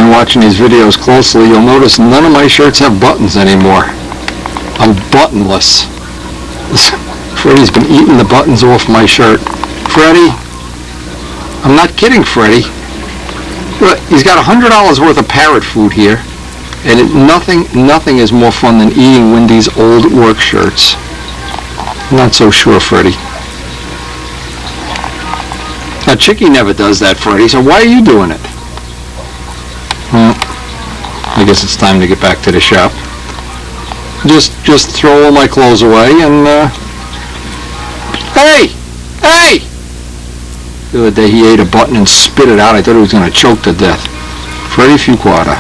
been watching these videos closely, you'll notice none of my shirts have buttons anymore. I'm buttonless. Freddie's been eating the buttons off my shirt. Freddie, I'm not kidding, Freddie. Look, he's got $100 worth of parrot food here, and nothing is more fun than eating Wendy's old work shirts. I'm not so sure, Freddie. Now, Chicky never does that, Freddie, so why are you doing it? Well, I guess it's time to get back to the shop. Just throw all my clothes away and, Hey! Hey! The other day he ate a button and spit it out. I thought he was going to choke to death. Freddie Fuquata.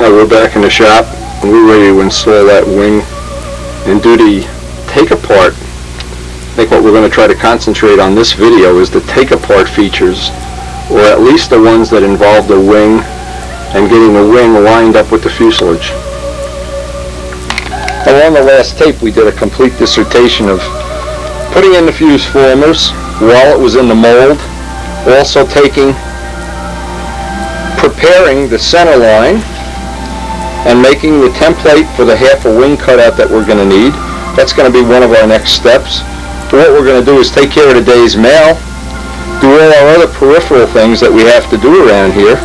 Now we're back in the shop and we're ready to install that wing and do the take apart. I think what we're going to try to concentrate on this video is the take apart features, or at least the ones that involve the wing and getting the wing lined up with the fuselage. Now on the last tape we did a complete dissertation of putting in the fuse formers while it was in the mold, also preparing the center line and making the template for the half a wing cutout that we're going to need. That's going to be one of our next steps. What we're going to do is take care of the day's mail, do all our other peripheral things that we have to do around here.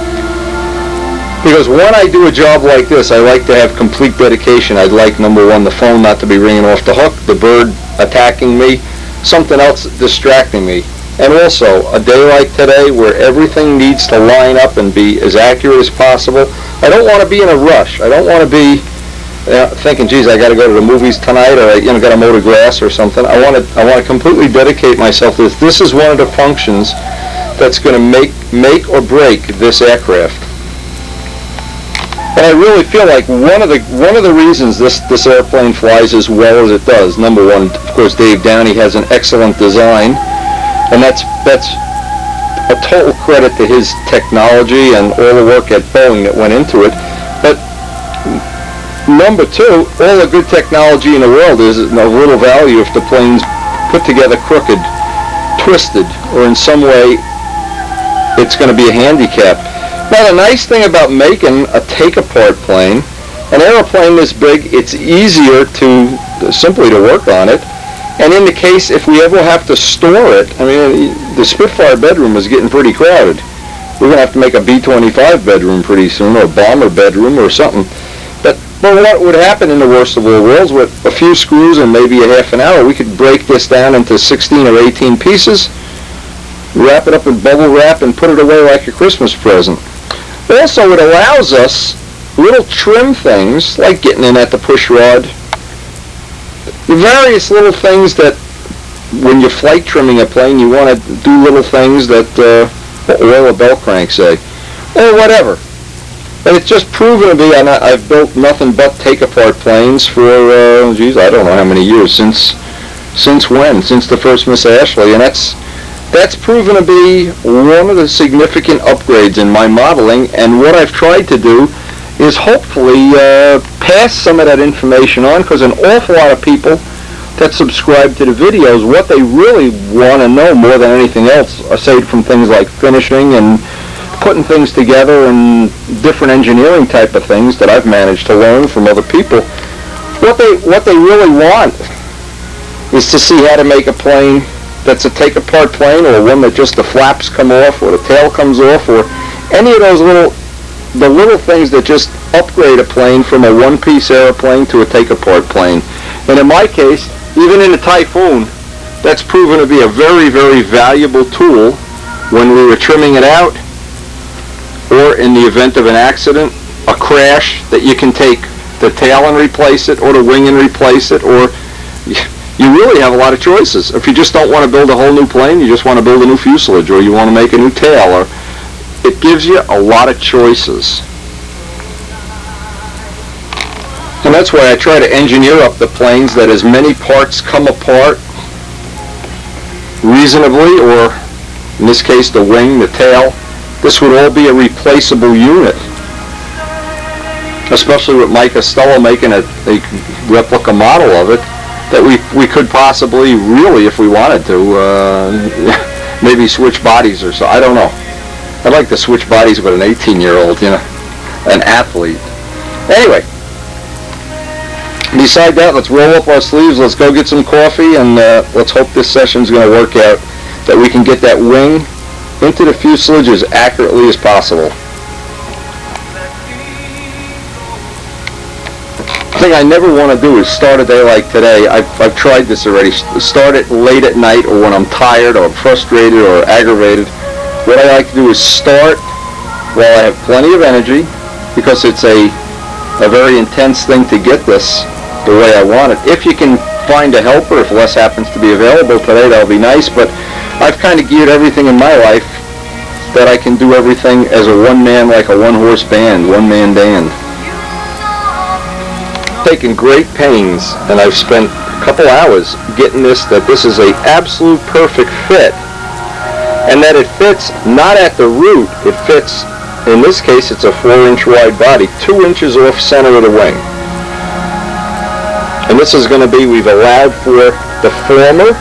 Because when I do a job like this, I like to have complete dedication. I'd like, number one, the phone not to be ringing off the hook, the bird attacking me, something else distracting me. And also, a day like today where everything needs to line up and be as accurate as possible. I don't want to be in a rush. I don't want to be thinking, geez, I got to go to the movies tonight, or got to mow the grass or something. I want to completely dedicate myself to this. This is one of the functions that's going to make or break this aircraft. And I really feel like one of the reasons this airplane flies as well as it does. Number one, of course, Dave Downey has an excellent design, and that's a total credit to his technology and all the work at Boeing that went into it. But number two, all the good technology in the world is of little value if the plane's put together crooked, twisted, or in some way it's going to be a handicap. Now the nice thing about making a take-apart plane, an airplane this big, it's easier simply to work on it. And in the case if we ever have to store it, I mean, the Spitfire bedroom is getting pretty crowded. We're going to have to make a B-25 bedroom pretty soon, or a bomber bedroom or something. But what would happen in the worst of all worlds, with a few screws and maybe a half an hour, we could break this down into 16 or 18 pieces, wrap it up in bubble wrap, and put it away like a Christmas present. Also, it allows us little trim things, like getting in at the push rod, various little things that when you're flight trimming a plane, you want to do little things that oil a belt crank, say, or whatever. And it's just proven to be, and I've built nothing but take-apart planes for, geez, I don't know how many years, since when? Since the first Miss Ashley, and that's proven to be one of the significant upgrades in my modeling. And what I've tried to do is hopefully pass some of that information on, because an awful lot of people that subscribe to the videos, what they really want to know more than anything else, aside from things like finishing and putting things together and different engineering type of things that I've managed to learn from other people, what they really want is to see how to make a plane that's a take-apart plane, or one that just the flaps come off, or the tail comes off, or any of those little things that just upgrade a plane from a one-piece airplane to a take-apart plane. And in my case, even in a Typhoon, that's proven to be a very, very valuable tool when we were trimming it out, or in the event of an accident, a crash, that you can take the tail and replace it, or the wing and replace it, or you really have a lot of choices. If you just don't want to build a whole new plane, you just want to build a new fuselage, or you want to make a new tail, or it gives you a lot of choices. And that's why I try to engineer up the planes that as many parts come apart reasonably, or in this case the wing, the tail, this would all be a replaceable unit. Especially with Mike Costello making a replica model of it, that we could possibly, really, if we wanted to, maybe switch bodies or so. I don't know. I'd like to switch bodies with an 18-year-old, you know, an athlete. Anyway, beside that, let's roll up our sleeves, let's go get some coffee, and let's hope this session's going to work out, that we can get that wing into the fuselage as accurately as possible. The thing I never want to do is start a day like today. I've tried this already. Start it late at night, or when I'm tired or frustrated or aggravated. What I like to do is start while I have plenty of energy, because it's a very intense thing to get this the way I want it. If you can find a helper, if Les happens to be available today, that'll be nice, but I've kind of geared everything in my life that I can do everything as a one-man, like a one-horse band, one-man band. Taken great pains, and I've spent a couple hours getting this, that this is a absolute perfect fit, and that it fits not at the root, it fits, in this case it's a 4-inch wide body, 2 inches off center of the wing. And this is going to be, we've allowed for the former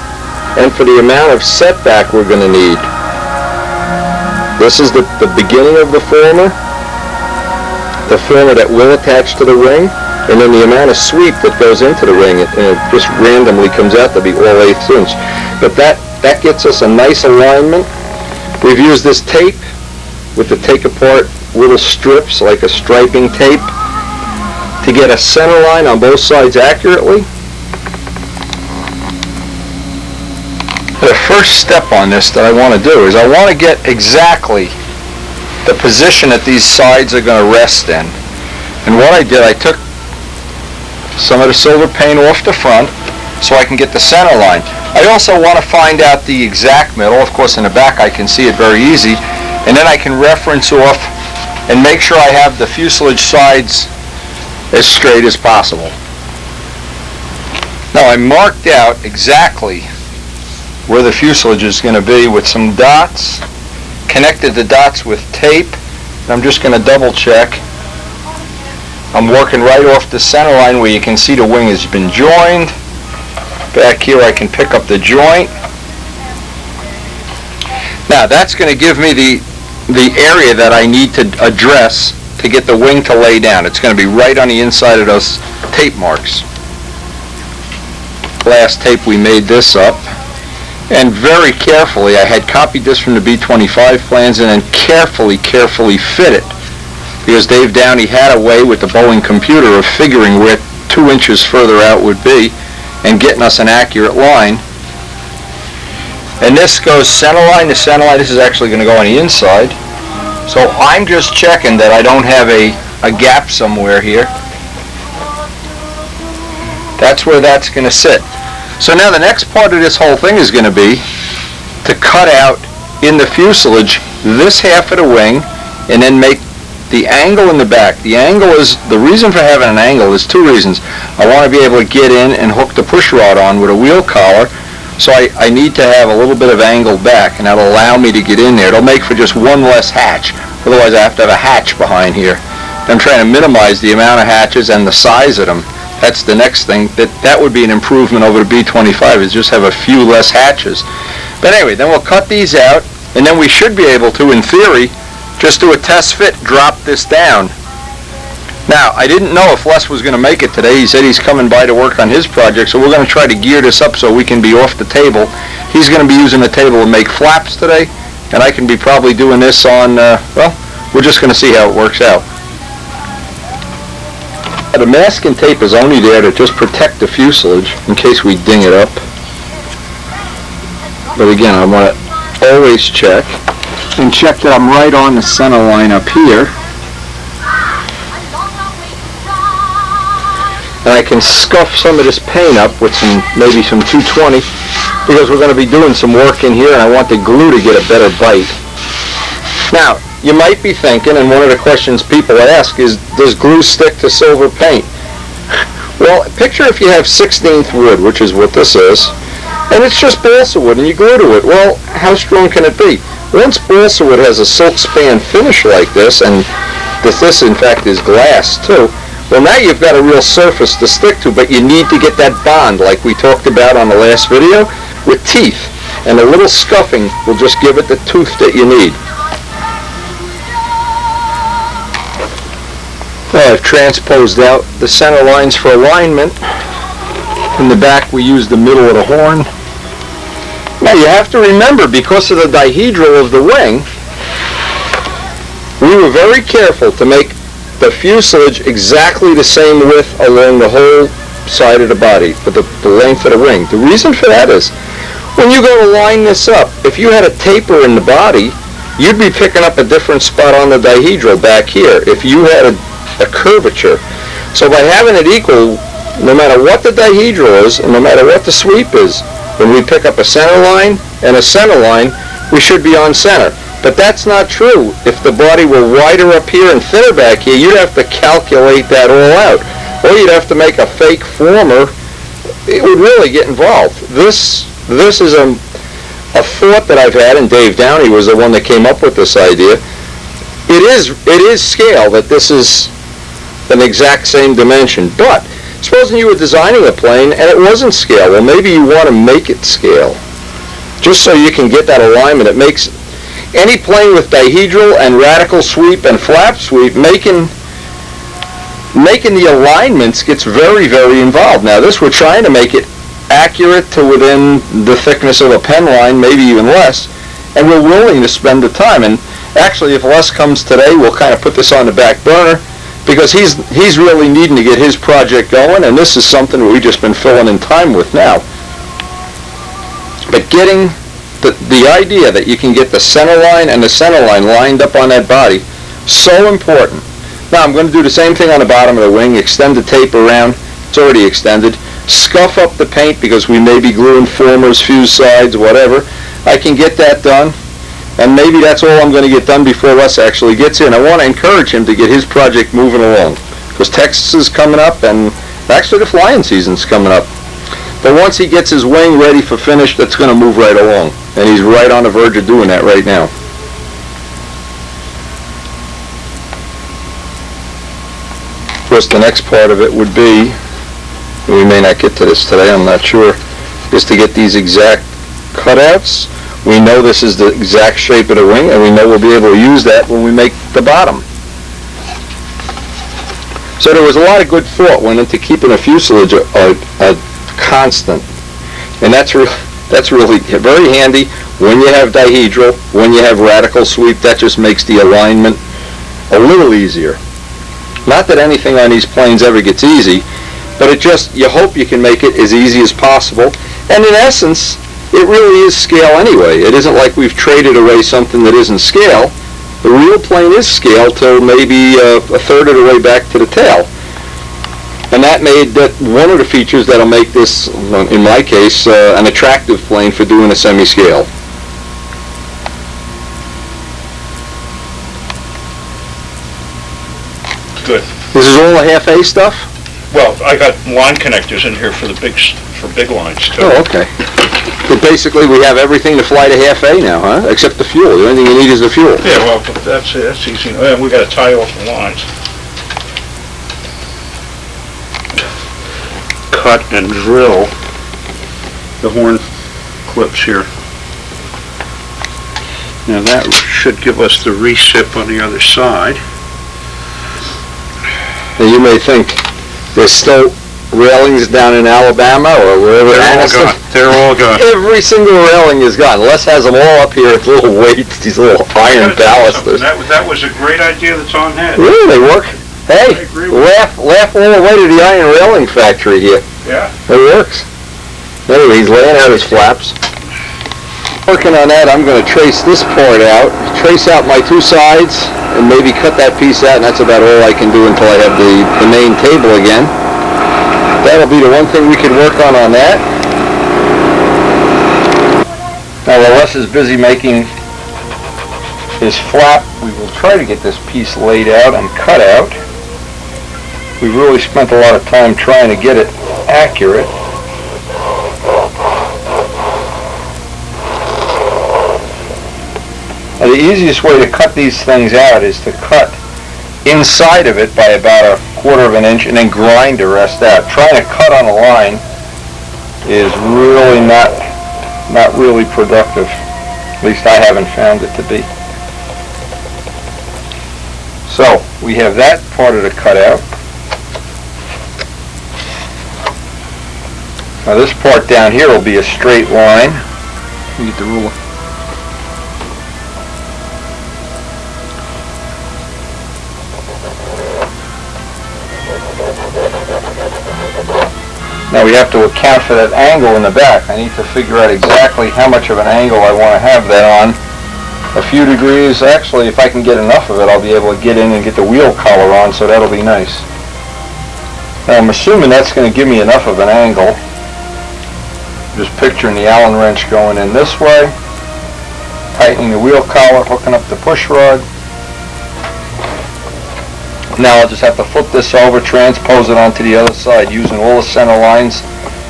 and for the amount of setback we're going to need. This is the beginning of the former that will attach to the ring, and then the amount of sweep that goes into the ring, and it just randomly comes out to be all 1/8 inch. But that gets us a nice alignment. We've used this tape with the take apart little strips, like a striping tape, to get a center line on both sides accurately. The first step on this that I want to do is I want to get exactly the position that these sides are going to rest in. And what I did, I took some of the silver paint off the front so I can get the center line. I also want to find out the exact middle. Of course, in the back I can see it very easy, and then I can reference off and make sure I have the fuselage sides as straight as possible. Now I marked out exactly where the fuselage is going to be with some dots, connected the dots with tape, and I'm just going to double check. I'm working right off the center line where you can see the wing has been joined. Back here I can pick up the joint. Now that's going to give me the area that I need to address to get the wing to lay down. It's going to be right on the inside of those tape marks. Last tape we made this up, and very carefully, I had copied this from the B-25 plans and then carefully fit it, because Dave Downey had a way with the Boeing computer of figuring where 2 inches further out would be and getting us an accurate line. And this goes center line to center line. This is actually going to go on the inside. So I'm just checking that I don't have a gap somewhere here. That's where that's going to sit. So now the next part of this whole thing is going to be to cut out in the fuselage this half of the wing and then make the angle in the back. The angle is, the reason for having an angle is 2 reasons. I want to be able to get in and hook the push rod on with a wheel collar, so I need to have a little bit of angle back, and that'll allow me to get in there. It'll make for just one less hatch. Otherwise I have to have a hatch behind here. I'm trying to minimize the amount of hatches and the size of them. That's the next thing. That would be an improvement over the B-25, is just have a few less hatches. But anyway, then we'll cut these out, and then we should be able to, in theory, just do a test fit, drop this down. Now, I didn't know if Les was going to make it today. He said he's coming by to work on his project, so we're going to try to gear this up so we can be off the table. He's going to be using the table to make flaps today, and I can be probably doing this on, well, we're just going to see how it works out. The masking tape is only there to just protect the fuselage in case we ding it up. But again, I want to always check, and check that I'm right on the center line up here. And I can scuff some of this paint up with maybe some 220, because we're going to be doing some work in here and I want the glue to get a better bite. Now, you might be thinking, and one of the questions people ask is, does glue stick to silver paint? Well, picture if you have 16th wood, which is what this is, and it's just balsa wood and you glue to it. Well, how strong can it be? Once balsa wood has a silk span finish like this, and this in fact is glass too, well now you've got a real surface to stick to, but you need to get that bond like we talked about on the last video with teeth. and a little scuffing will just give it the tooth that you need. Well, I've transposed out the center lines for alignment. In the back we use the middle of the horn. Now you have to remember, because of the dihedral of the wing, we were very careful to make the fuselage exactly the same width along the whole side of the body, for the length of the wing. The reason for that is, when you go to line this up, if you had a taper in the body, you'd be picking up a different spot on the dihedral back here if you had a curvature. So by having it equal, no matter what the dihedral is, and no matter what the sweep is, when we pick up a center line and a center line, we should be on center. But that's not true. If the body were wider up here and thinner back here, you'd have to calculate that all out. Or you'd have to make a fake former. It would really get involved. This is a thought that I've had, and Dave Downey was the one that came up with this idea. It is scale, that this is an exact same dimension. But supposing you were designing a plane and it wasn't scale, well, maybe you want to make it scale, just so you can get that alignment. It makes any plane with dihedral and radical sweep and flap sweep, making the alignments gets very, very involved. Now this, we're trying to make it accurate to within the thickness of a pen line, maybe even less, and we're willing to spend the time. And actually, if Les comes today, we'll kind of put this on the back burner, because he's really needing to get his project going, and this is something we've just been filling in time with now. But getting the idea that you can get the center line and the center line lined up on that body, so important. Now I'm going to do the same thing on the bottom of the wing, extend the tape around, it's already extended, scuff up the paint because we may be gluing formers, fuse sides, whatever. I can get that done. And maybe that's all I'm going to get done before Les actually gets here. And I want to encourage him to get his project moving along, because Texas is coming up, and actually the flying season's coming up. But once he gets his wing ready for finish, that's going to move right along. And he's right on the verge of doing that right now. Of course, the next part of it would be, we may not get to this today, I'm not sure, is to get these exact cutouts. We know this is the exact shape of the wing, and we know we'll be able to use that when we make the bottom. So there was a lot of good thought went into keeping a fuselage a constant, and that's really very handy when you have dihedral, when you have radical sweep. That just makes the alignment a little easier. Not that anything on these planes ever gets easy, but you hope you can make it as easy as possible. And in essence, it really is scale anyway. It isn't like we've traded away something that isn't scale. The real plane is scale till maybe a third of the way back to the tail. And that made that one of the features that'll make this, in my case, an attractive plane for doing a semi-scale. Good. This is all the half-A stuff? Well, I got line connectors in here for big lines too. Oh, okay. So basically, we have everything to fly to half-A now, huh? Except the fuel. The only thing you need is the fuel. Yeah, well, that's easy. We got to tie off the lines. Cut and drill the horn clips here. Now that should give us the recip on the other side. Now you may think there's still railings down in Alabama or wherever. They're all gone. Every single railing is gone. Les has them all up here with little weights, these little iron ballasters. That was a great idea that's on head. Really, they work. Hey, laugh all the way to the iron railing factory here. Yeah. It works. Anyway, he's laying out his flaps. Working on that, I'm going to trace this part out, trace out my two sides, and maybe cut that piece out, and that's about all I can do until I have the main table again. That'll be the one thing we can work on that. Now while Les is busy making his flap, we will try to get this piece laid out and cut out. We really spent a lot of time trying to get it accurate. Now, the easiest way to cut these things out is to cut inside of it by about 1/4 of an inch and then grind the rest out. Trying to cut on a line is really not not really productive. At least I haven't found it to be. So we have that part of the cutout. Now this part down here will be a straight line. Let me get the ruler. Now we have to account for that angle in the back. I need to figure out exactly how much of an angle I want to have that on. A few degrees. Actually, if I can get enough of it, I'll be able to get in and get the wheel collar on, so that'll be nice. Now I'm assuming that's going to give me enough of an angle. Just picturing the Allen wrench going in this way, tightening the wheel collar, hooking up the push rod. Now I'll just have to flip this over, transpose it onto the other side, using all the center lines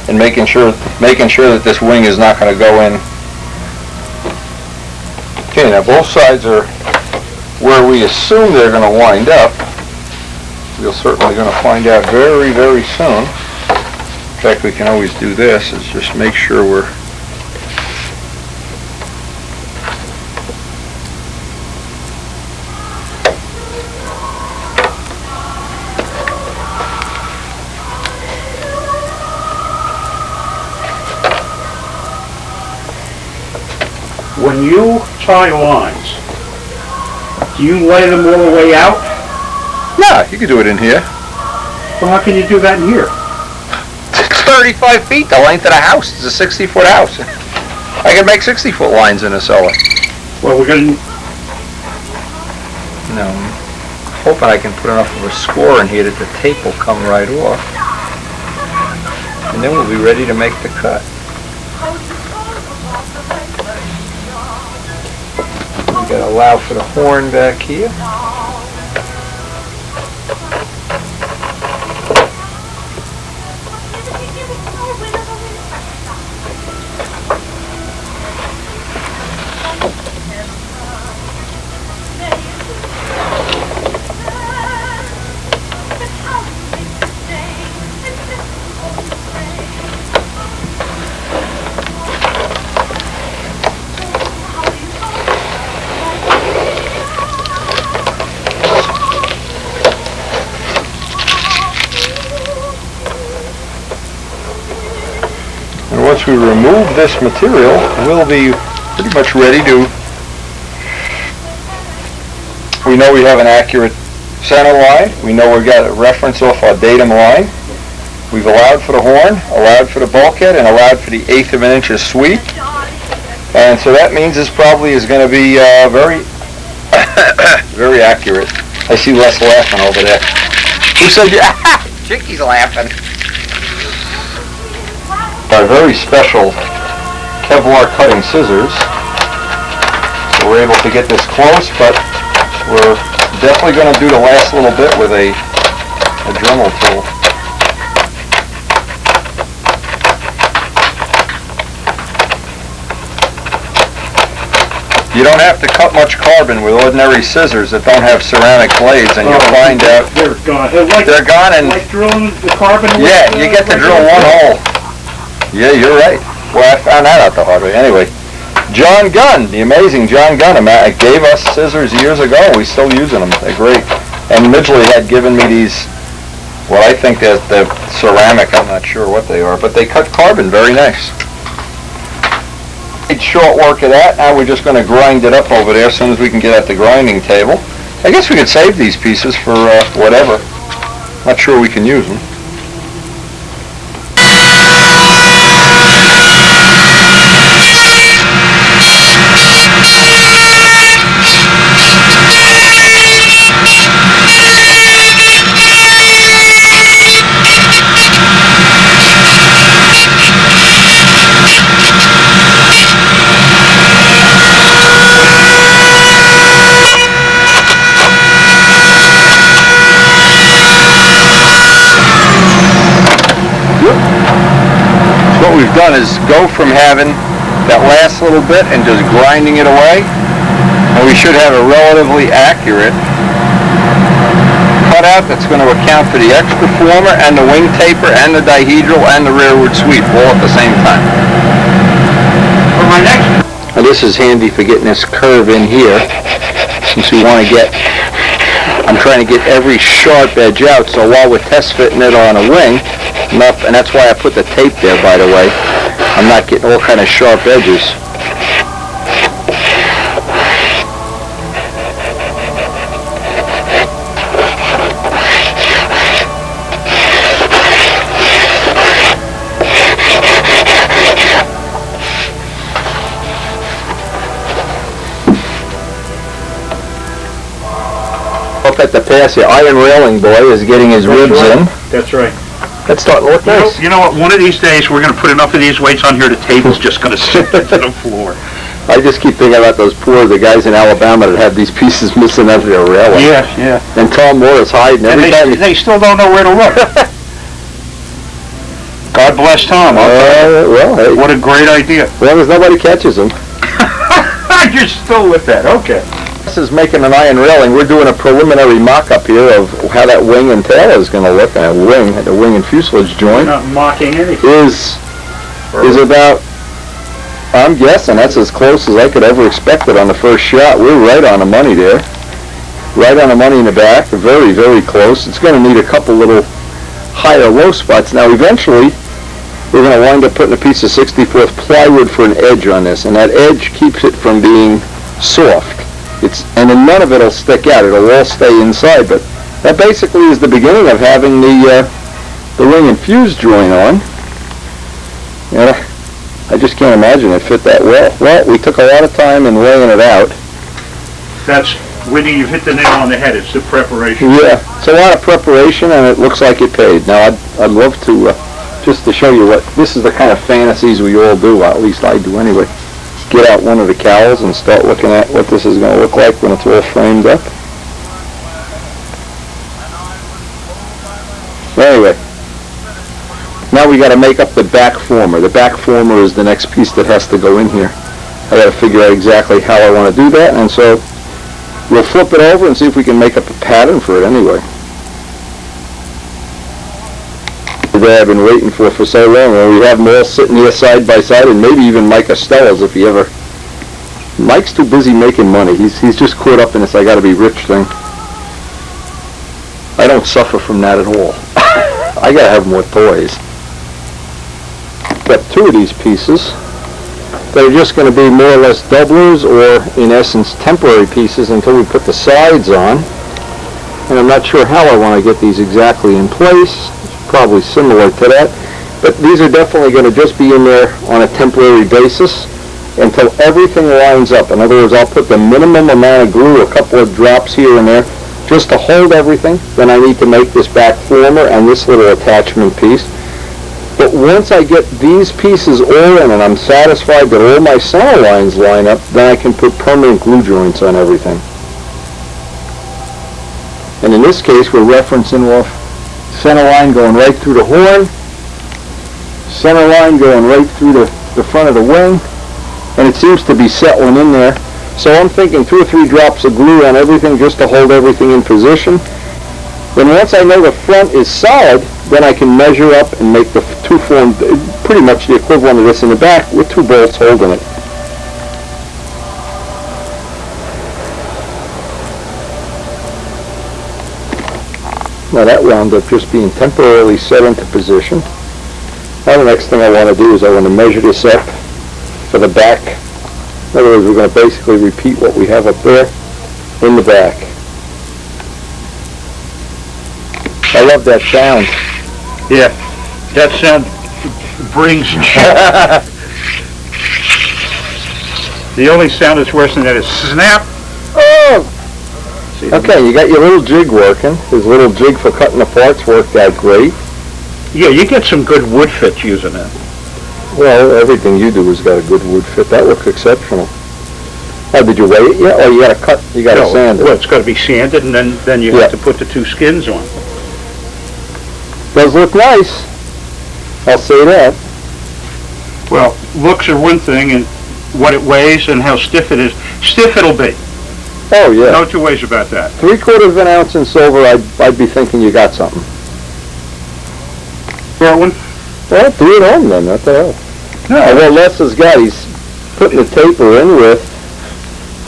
and making sure that this wing is not going to go in. Okay, now both sides are where we assume they're going to wind up. We're certainly going to find out very, very soon. In fact, we can always do this, is just make sure we're When you tie lines, do you lay them all the way out? Yeah, you can do it in here. Well, how can you do that in here? It's 35 feet, the length of the house. It's a 60-foot house. I can make 60-foot lines in a cellar. Well, we're going to... No, I'm hoping I can put enough of a score in here that the tape will come right off. And then we'll be ready to make the cut. We got to allow for the horn back here. Once we remove this material, we'll be pretty much ready to... We know we have an accurate center line. We know we've got a reference off our datum line. We've allowed for the horn, allowed for the bulkhead, and allowed for the 1/8 of an inch of sweep. And so that means this probably is going to be very, very accurate. I see Les laughing over there. Who said, yeah, Chicky's laughing. Our very special Kevlar cutting scissors. So we're able to get this close, but we're definitely going to do the last little bit with a Dremel tool. You don't have to cut much carbon with ordinary scissors that don't have ceramic blades, and you'll find out they're gone. They're gone, and like drilling the carbon. Yeah, you get to drill one hole. Yeah, you're right. Well, I found that out the hard way. Anyway, John Gunn, the amazing John Gunn, gave us scissors years ago. We're still using them. They're great. And Midgley had given me these, well, I think they're ceramic. I'm not sure what they are, but they cut carbon very nice. It's short work of that. Now we're just going to grind it up over there as soon as we can get at the grinding table. I guess we could save these pieces for whatever. Not sure we can use them. What we've done is go from having that last little bit and just grinding it away, and we should have a relatively accurate cutout that's going to account for the extra former and the wing taper and the dihedral and the rearward sweep all at the same time. my next... Now this is handy for getting this curve in here, since we want to get, I'm trying to get every sharp edge out, so while we're test fitting it on a wing, and that's why I put the tape there, by the way, I'm not getting all kind of sharp edges. Up at the pass here, iron railing boy is getting his ribs in. That's right. That's starting to look nice. You know what? One of these days we're going to put enough of these weights on here, the table's just going to sink into the floor. I just keep thinking about the guys in Alabama that have these pieces missing out of their railing. Yeah, yeah. And Tom Moore is hiding every time. They still don't know where to look. God bless Tom. Well, hey, what a great idea. As long as nobody catches him. You're still with that. Okay. This is making an iron railing. We're doing a preliminary mock-up here of how that wing and tail is going to look. And the wing and fuselage joint You're not mocking anything. is about, I'm guessing that's as close as I could ever expect it on the first shot. We're right on the money there. Right on the money in the back. Very, very close. It's going to need a couple little higher low spots. Now eventually we're going to wind up putting a piece of 64th plywood for an edge on this, and that edge keeps it from being soft. And then none of it will stick out. It'll all stay inside. But that basically is the beginning of having the ring and fuse joint on. And I just can't imagine it fit that well. Well, we took a lot of time in laying it out. That's, Whitney, you've hit the nail on the head. It's the preparation. Yeah, it's a lot of preparation, and it looks like it paid. Now, I'd love to, just to show you what, this is the kind of fantasies we all do, at least I do anyway. Get out one of the cowls and start looking at what this is going to look like when it's all framed up. Anyway, now we got to make up the back former. The back former is the next piece that has to go in here. I got to figure out exactly how I want to do that, and so we'll flip it over and see if we can make up a pattern for it anyway. That I've been waiting for so long, and we have them all sitting here side by side, and maybe even Mike Costello's if he ever. Mike's too busy making money. He's just caught up in this I got to be rich thing. I don't suffer from that at all. I got to have more toys. Got two of these pieces that are just going to be more or less doublers, or in essence temporary pieces until we put the sides on. And I'm not sure how I want to get these exactly in place. Probably similar to that, but these are definitely going to just be in there on a temporary basis until everything lines up. In other words, I'll put the minimum amount of glue, a couple of drops here and there, just to hold everything. Then I need to make this back former and this little attachment piece. But once I get these pieces all in and I'm satisfied that all my center lines line up, then I can put permanent glue joints on everything. And in this case, we're referencing off center line going right through the horn, center line going right through the front of the wing, and it seems to be settling in there. So I'm thinking 2 or 3 drops of glue on everything just to hold everything in position. Then once I know the front is solid, then I can measure up and make the two form pretty much the equivalent of this in the back with 2 bolts holding it. Now that wound up just being temporarily set into position. Now the next thing I want to do is I want to measure this up for the back. In other words, we're going to basically repeat what we have up there in the back. I love that sound. Yeah, that sound brings The only sound that's worse than that is snap. Oh! Okay, you got your little jig working. His little jig for cutting the parts worked out great. Yeah, you get some good wood fit using that. Well, everything you do has got a good wood fit. That looks exceptional. Oh, did you weigh it yet? Oh, you got to cut. You got to sand it. Well, it's got to be sanded, and then you have to put the 2 skins on. Does look nice. I'll say that. Well, looks are one thing, and what it weighs and how stiff it is. Stiff it'll be. Oh, yeah. No 2 ways about that. 3/4 of an ounce in silver, I'd be thinking you got something. For one? Well, do it home then. What the hell? No. Well, Les has got, putting the taper in with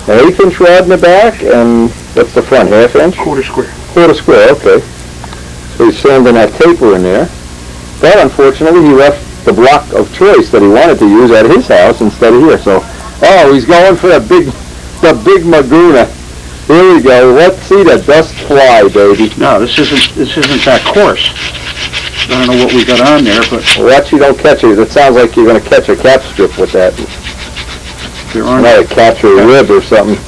an 1/8 inch rod in the back, and what's the front, 1/2 inch? Quarter square. Quarter square, okay. So he's sanding that taper in there. But unfortunately, he left the block of choice that he wanted to use at his house instead of here. So, oh, he's going for the big Maguna. Here we go. Let's see the dust fly, baby. No, this isn't that coarse. I don't know what we got on there, but Watch you don't catch it. It sounds like you're going to catch a cap strip with that. there aren't. Not a catch or a rib or something.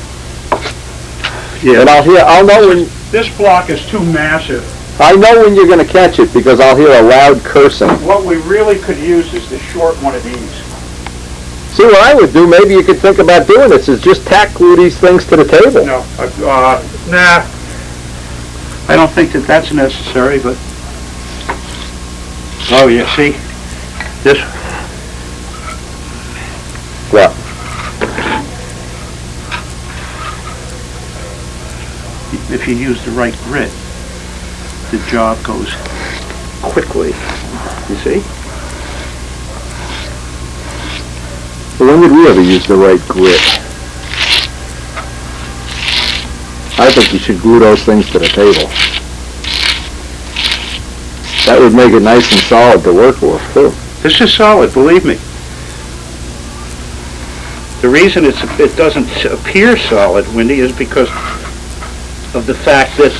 Yeah. And I'll know when. This block is too massive. I know when you're going to catch it because I'll hear a loud cursing. What we really could use is to short one of these. See what I would do? Maybe you could think about doing this is just tack glue these things to the table. No, nah. I don't think that that's necessary, but oh yeah, see this. What? If you use the right grit, the job goes quickly. You see? Well, when would we ever use the right grit? I think you should glue those things to the table. That would make it nice and solid to work with, too. This is solid, believe me. The reason it doesn't appear solid, Wendy, is because of the fact that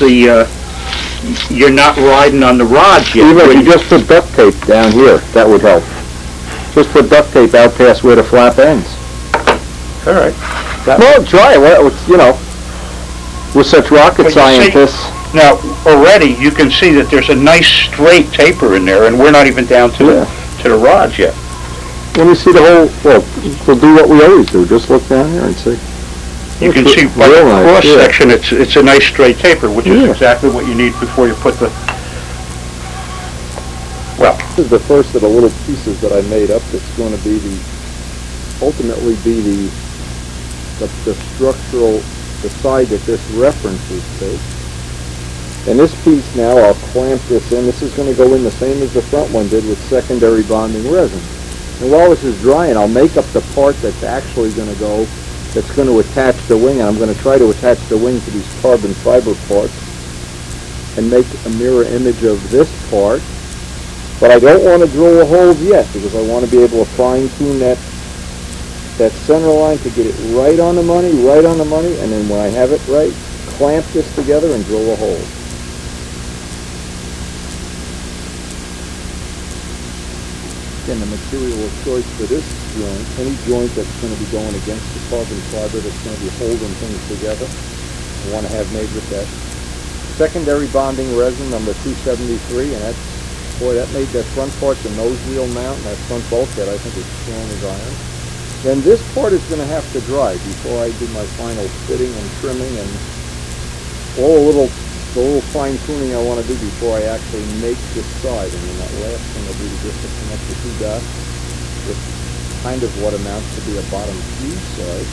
you're not riding on the rods yet. Even if you just put duct tape down here, that would help. Just put duct tape out past where the flap ends. All right. No, try it. Well, you know, we're such rocket scientists. Now, already you can see that there's a nice straight taper in there, and we're not even down to the rods yet. When you see the whole, well, we'll do what we always do. Just look down here and see. You can see by the cross section, it's a nice straight taper, which is exactly what you need before you put the. Well, this is the first of the little pieces that I made up. That's going to be ultimately be the structural, the side that this references to. And this piece now, I'll clamp this in. This is going to go in the same as the front one did with secondary bonding resin. And while this is drying, I'll make up the part that's actually going to go, that's going to attach the wing. And I'm going to try to attach the wing to these carbon fiber parts and make a mirror image of this part. But I don't want to drill a hole yet because I want to be able to fine-tune that center line to get it right on the money, and then when I have it right, clamp this together and drill a hole. Again, the material of choice for this joint, any joint that's going to be going against the carbon fiber that's going to be holding things together, I want to have made with that secondary bonding resin number 273, and that's, boy, that made that front part, the nose wheel mount, and that front bulkhead, I think it's strong as iron. Then this part is going to have to dry before I do my final fitting and trimming and all the little fine-tuning I want to do before I actually make this side. And then that last thing will be just to connect the two dots with kind of what amounts to be a bottom fuse side.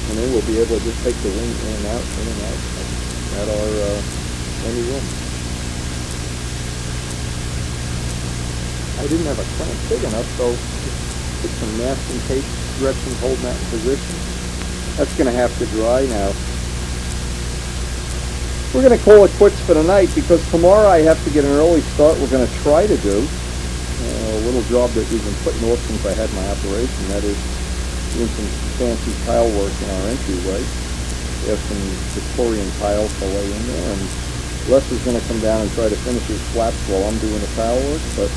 And then we'll be able to just take the wing in and out at our any room. I didn't have a clamp big enough, so put some masking tape, stretch and hold that in position. That's going to have to dry now. We're going to call it quits for the night because tomorrow I have to get an early start. We're going to try to do a little job that we've been putting off since I had my operation. That is doing some fancy tile work in our entryway. We have some Victorian tiles to lay in there, and Les is going to come down and try to finish his flaps while I'm doing the tile work. But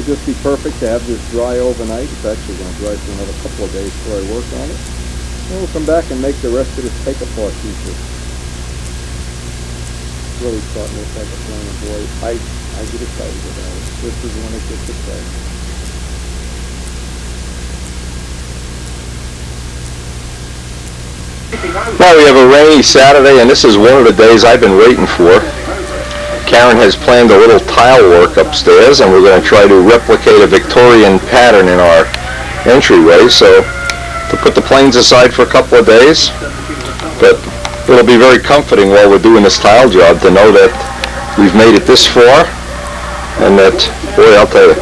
it'd just be perfect to have this dry overnight. It's actually going to dry for another couple of days before I work on it. Then we'll come back and make the rest of this take-apart feature. Really starting to look like a plan, and boy, I get excited about it. This is when it gets exciting. Well, we have a rainy Saturday, and this is one of the days I've been waiting for. Karen has planned a little tile work upstairs, and we're going to try to replicate a Victorian pattern in our entryway. So, to put the planes aside for a couple of days, but it'll be very comforting while we're doing this tile job to know that we've made it this far, and that, boy, I'll tell you,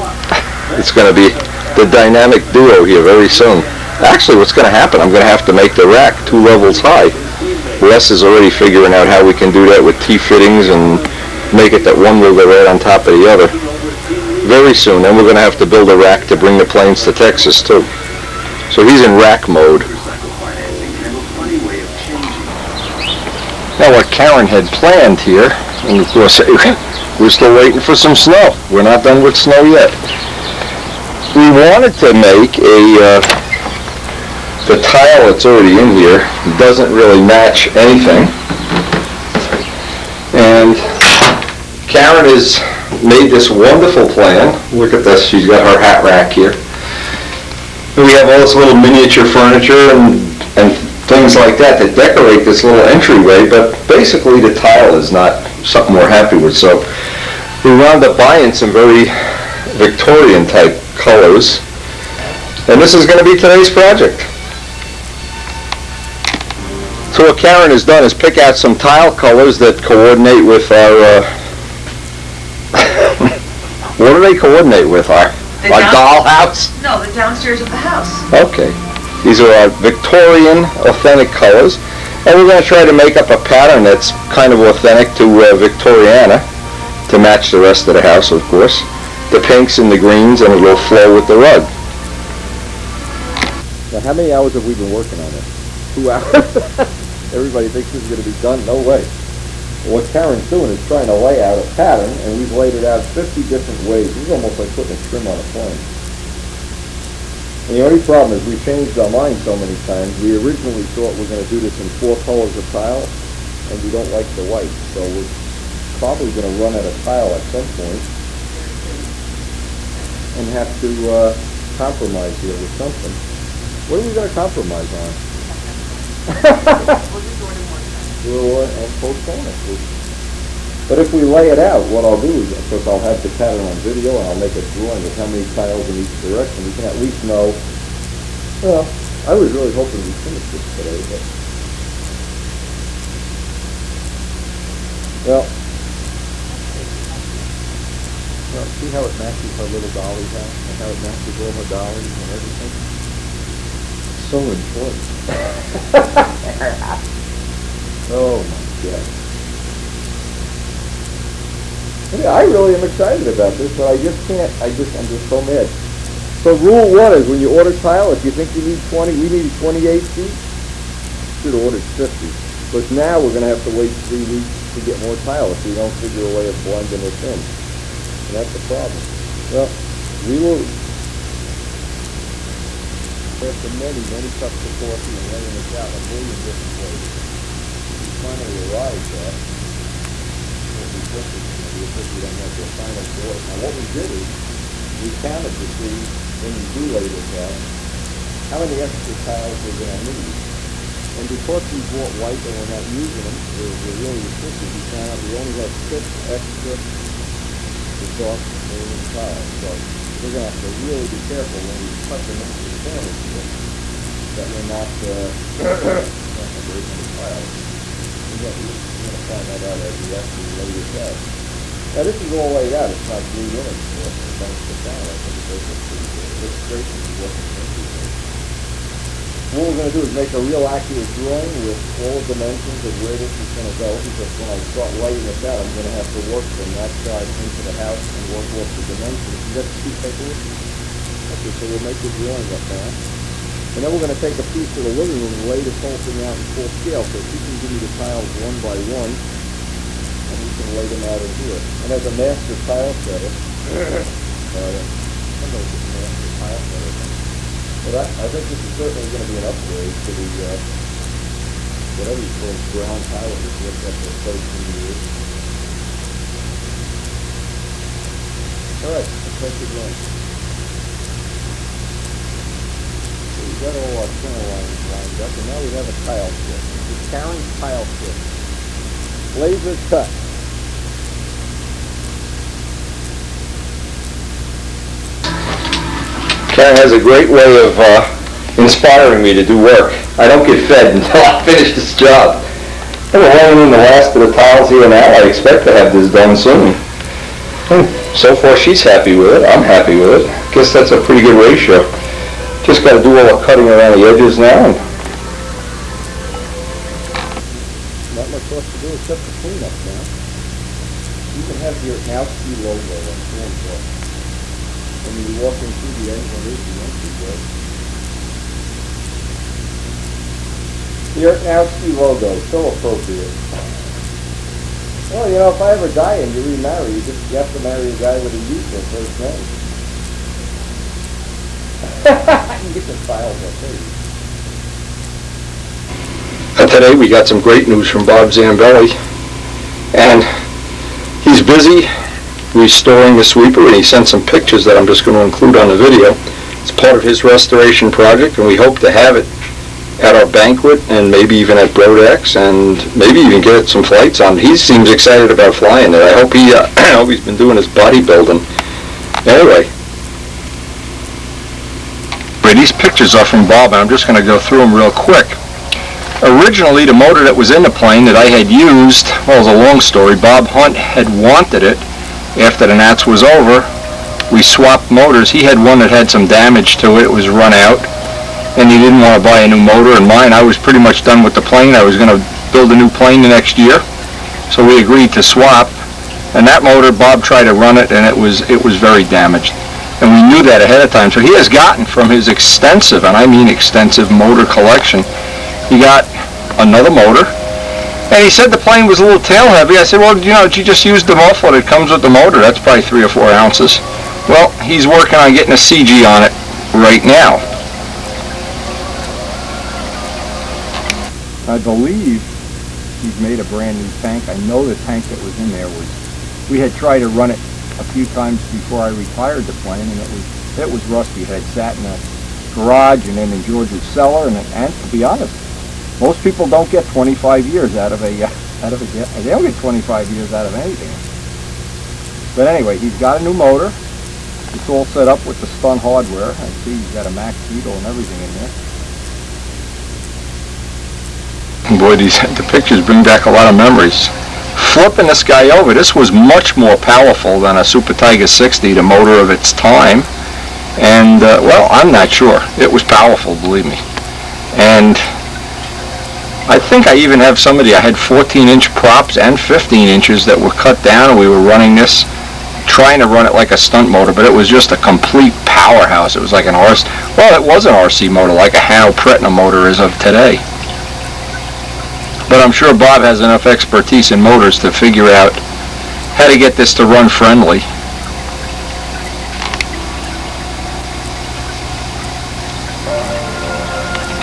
it's going to be the dynamic duo here very soon. Actually, what's going to happen, I'm going to have to make the rack 2 levels high. Les is already figuring out how we can do that with T-fittings and make it that one will go right on top of the other. Very soon, then we're going to have to build a rack to bring the planes to Texas too. So he's in rack mode. Now what Karen had planned here, and of course we're still waiting for some snow. We're not done with snow yet. We wanted to make the tile that's already in here doesn't really match anything. And Karen has made this wonderful plan. Look at this, she's got her hat rack here. We have all this little miniature furniture and things like that decorate this little entryway, but basically the tile is not something we're happy with. So we wound up buying some very Victorian type colors, and this is going to be today's project. So what Karen has done is pick out some tile colors that coordinate with our what do they coordinate with? Our dollhouse? No, the downstairs of the house. Okay. These are our Victorian authentic colors, and we're going to try to make up a pattern that's kind of authentic to Victoriana to match the rest of the house, of course. The pinks and the greens, and it will flow with the rug. Now, how many hours have we been working on it? 2 hours? Everybody thinks this is going to be done. No way. What Karen's doing is trying to lay out a pattern, and we've laid it out 50 different ways. This is almost like putting a trim on a plane. And the only problem is we changed our mind so many times. We originally thought we were going to do this in 4 colors of tile, and we don't like the white. So we're probably going to run out of tile at some point and have to compromise here with something. What are we going to compromise on? We'll postpone it. But if we lay it out, what I'll do is, of course, I'll have the pattern on video, and I'll make a drawing of how many tiles in each direction. We can at least know. Well, I was really hoping we finished this today, but well, see how it matches her little dolly's house, and how it matches all her dollies and everything. So important. Oh my God. Yeah, I really am excited about this, but I just can't, I'm just so mad. So rule 1 is when you order tile, if you think you need 20, we need 28 feet, should have ordered 50. But now we're going to have to wait 3 weeks to get more tile if we don't figure a way of blending it in. And that's the problem. Well, we will, after many, many cups of coffee and laying it out a million different ways, we finally arrived at what we think is going to be a 50 don't have the final order. Now what we did is, we counted to see, when we do lay this out, how many extra tiles we're going to need. And because we bought white and we're not using them, we're really efficient. We found out we only have 6 extra dark green tiles. So we're going to have to really be careful when we cut them into the corners here, that we're not very many tiles. We're going to find that out as we actually lay this out. Now this is all laid out. It's not glued in, of course. It don't sit down. I think it looks great when you walk into it. What we're going to do is make a real accurate drawing with all dimensions of where this is going to go, because when I start laying this out, I'm going to have to work from that side into the house and work off the dimensions. You got the two papers? Okay, so we'll make the drawing up now. And then we're going to take a piece of the living room and lay this whole thing out in full scale, so you can give me the tiles one by one, and we can lay them out in here. And as a master tile setter, but I think this is certainly going to be an upgrade to the, whatever you call ground tile that we've looked at for 13 years. Alright, let's take the drawing. So we've got all our center lines lined up, and now we have a tile strip. This is Karen's tile strip. Laser cut. Karen has a great way of inspiring me to do work. I don't get fed until I finish this job. We're laying in the last of the tiles here now. I expect to have this done soon. So far she's happy with it, I'm happy with it. Guess that's a pretty good ratio. Just got to do all the cutting around the edges now. And not much left to do except the cleanup now. You can have your Nowski logo on Storm Club. And when you walk in through the engine, there's the entry gate. The Nowski logo, so appropriate. Well, you know, if I ever die and you remarry, you have to marry a guy with a U for first name. I can get the files up there. Today we got some great news from Bob Zambelli, and he's busy restoring the sweeper, and he sent some pictures that I'm just going to include on the video. It's part of his restoration project, and we hope to have it at our banquet and maybe even at Brodex, and maybe even get some flights on. He seems excited about flying there. I hope he's been doing his bodybuilding. Anyway, these pictures are from Bob, and I'm just going to go through them real quick. Originally, the motor that was in the plane that I had used, well, it was a long story. Bob Hunt had wanted it after the Nats was over. We swapped motors. He had one that had some damage to it. It was run out, and he didn't want to buy a new motor. And mine, I was pretty much done with the plane. I was going to build a new plane the next year, so we agreed to swap. And that motor, Bob tried to run it, and it was very damaged. And we knew that ahead of time. So he has gotten from his extensive, and I mean extensive, motor collection, he got another motor. And he said the plane was a little tail heavy. I said, well, you know, you just used the muffler that comes with the motor. That's probably 3 or 4 ounces. Well, he's working on getting a CG on it right now. I believe he's made a brand new tank. I know the tank that was in there was, we had tried to run it a few times before I retired the plane, and it was rusty. It had sat in a garage and then in George's cellar, and to be honest, most people don't get 25 years out of a they don't get 25 years out of anything. But anyway, he's got a new motor. It's all set up with the Stun hardware. I see he's got a Max needle and everything in there. Boy, the pictures bring back a lot of memories. Flipping this guy over, this was much more powerful than a Super Tiger 60, the motor of its time. And, well, I'm not sure. It was powerful, believe me. And I think I even have somebody, I had 14-inch props and 15 inches that were cut down, and we were running this, trying to run it like a stunt motor, but it was just a complete powerhouse. It was like an RC, well, it was an RC motor, like a Hanno Pretna motor is of today. But I'm sure Bob has enough expertise in motors to figure out how to get this to run friendly.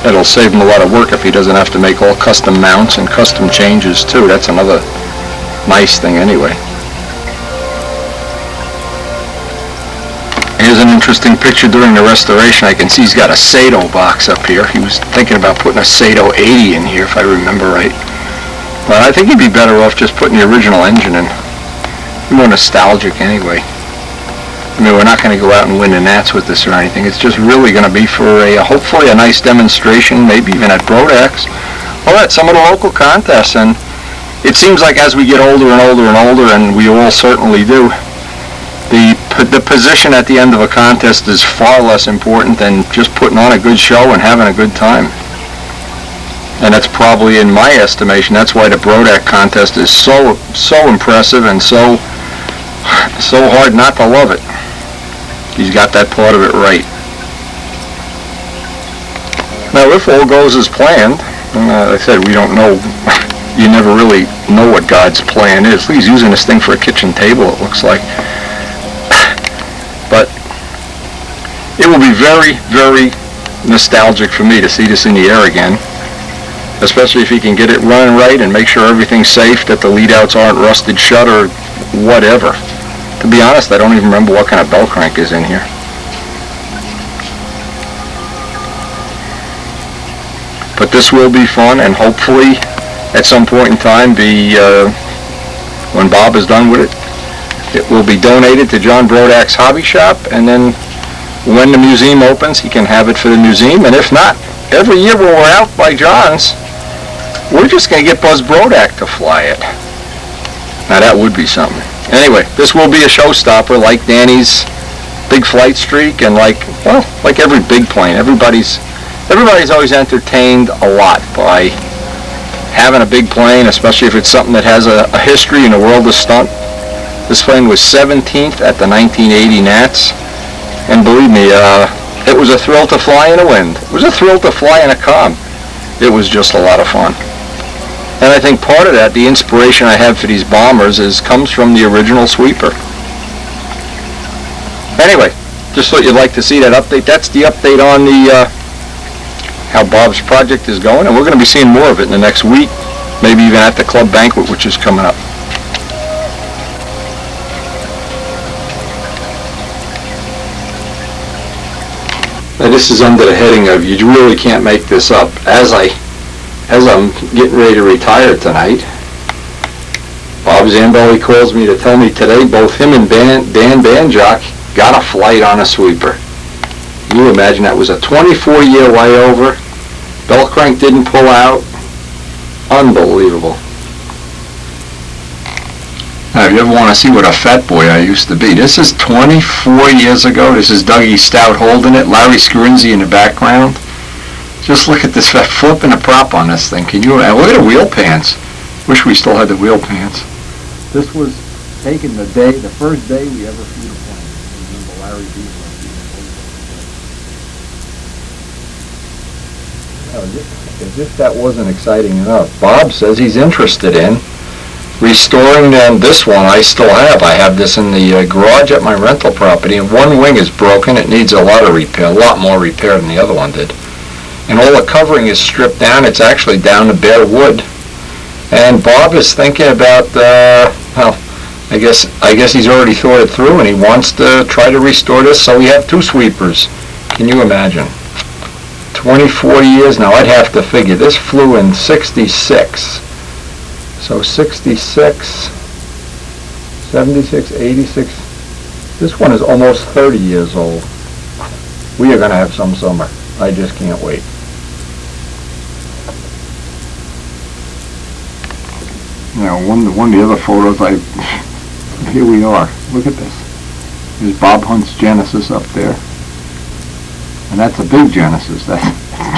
It'll save him a lot of work if he doesn't have to make all custom mounts and custom changes too. That's another nice thing anyway. Here's an interesting picture during the restoration. I can see he's got a Sato box up here. He was thinking about putting a Sato 80 in here, if I remember right. But I think he'd be better off just putting the original engine in. More nostalgic anyway. I mean, we're not going to go out and win the Nats with this or anything. It's just really going to be for hopefully a nice demonstration, maybe even at Brodex, or at some of the local contests. And it seems like as we get older and older and older, and we all certainly do, the position at the end of a contest is far less important than just putting on a good show and having a good time. And that's probably, in my estimation, that's why the Brodex contest is so impressive and so hard not to love it. He's got that part of it right. Now, if all goes as planned, like I said, we don't know. You never really know what God's plan is. He's using this thing for a kitchen table, it looks like. But it will be very, very nostalgic for me to see this in the air again, especially if he can get it running right and make sure everything's safe, that the lead outs aren't rusted shut or whatever. To be honest, I don't even remember what kind of bell crank is in here. But this will be fun, and hopefully at some point in time, when Bob is done with it, it will be donated to John Brodak's Hobby Shop, and then when the museum opens, he can have it for the museum. And if not, every year when we're out by John's, we're just going to get Buzz Brodak to fly it. Now that would be something. Anyway, this will be a showstopper like Danny's big flight streak, and like every big plane. Everybody's always entertained a lot by having a big plane, especially if it's something that has a history in the world of stunt. This plane was 17th at the 1980 Nats, and believe me, it was a thrill to fly in a wind. It was a thrill to fly in a calm. It was just a lot of fun. And I think part of that, the inspiration I have for these bombers, comes from the original sweeper. Anyway, just thought you'd like to see that update. That's the update on the how Bob's project is going, and we're going to be seeing more of it in the next week, maybe even at the club banquet, which is coming up. Now this is under the heading of you really can't make this up. As I'm getting ready to retire tonight, Bob Zambelli calls me to tell me today both him and Dan Banjock got a flight on a sweeper. Can you imagine? That was a 24-year layover. Bell crank didn't pull out. Unbelievable. Now, if you ever want to see what a fat boy I used to be, this is 24 years ago. This is Dougie Stout holding it, Larry Scurinzi in the background. Just look at this, flipping a prop on this thing. Can you, and look at the wheel pans. Wish we still had the wheel pans. This was taken the first day we ever flew a plane. Remember Larry Diesel. As if that wasn't exciting enough. Bob says he's interested in restoring this one. I still have. I have this in the garage at my rental property, and one wing is broken. It needs a lot of repair, a lot more repair than the other one did. And all the covering is stripped down. It's actually down to bare wood. And Bob is thinking about, I guess he's already thought it through, and he wants to try to restore this. So we have two sweepers. Can you imagine? 24 years now. I'd have to figure this flew in 66. So 66, 76, 86. This one is almost 30 years old. We are going to have some summer. I just can't wait. Now, one of the other photos, here we are. Look at this. There's Bob Hunt's Genesis up there. And that's a big Genesis. That's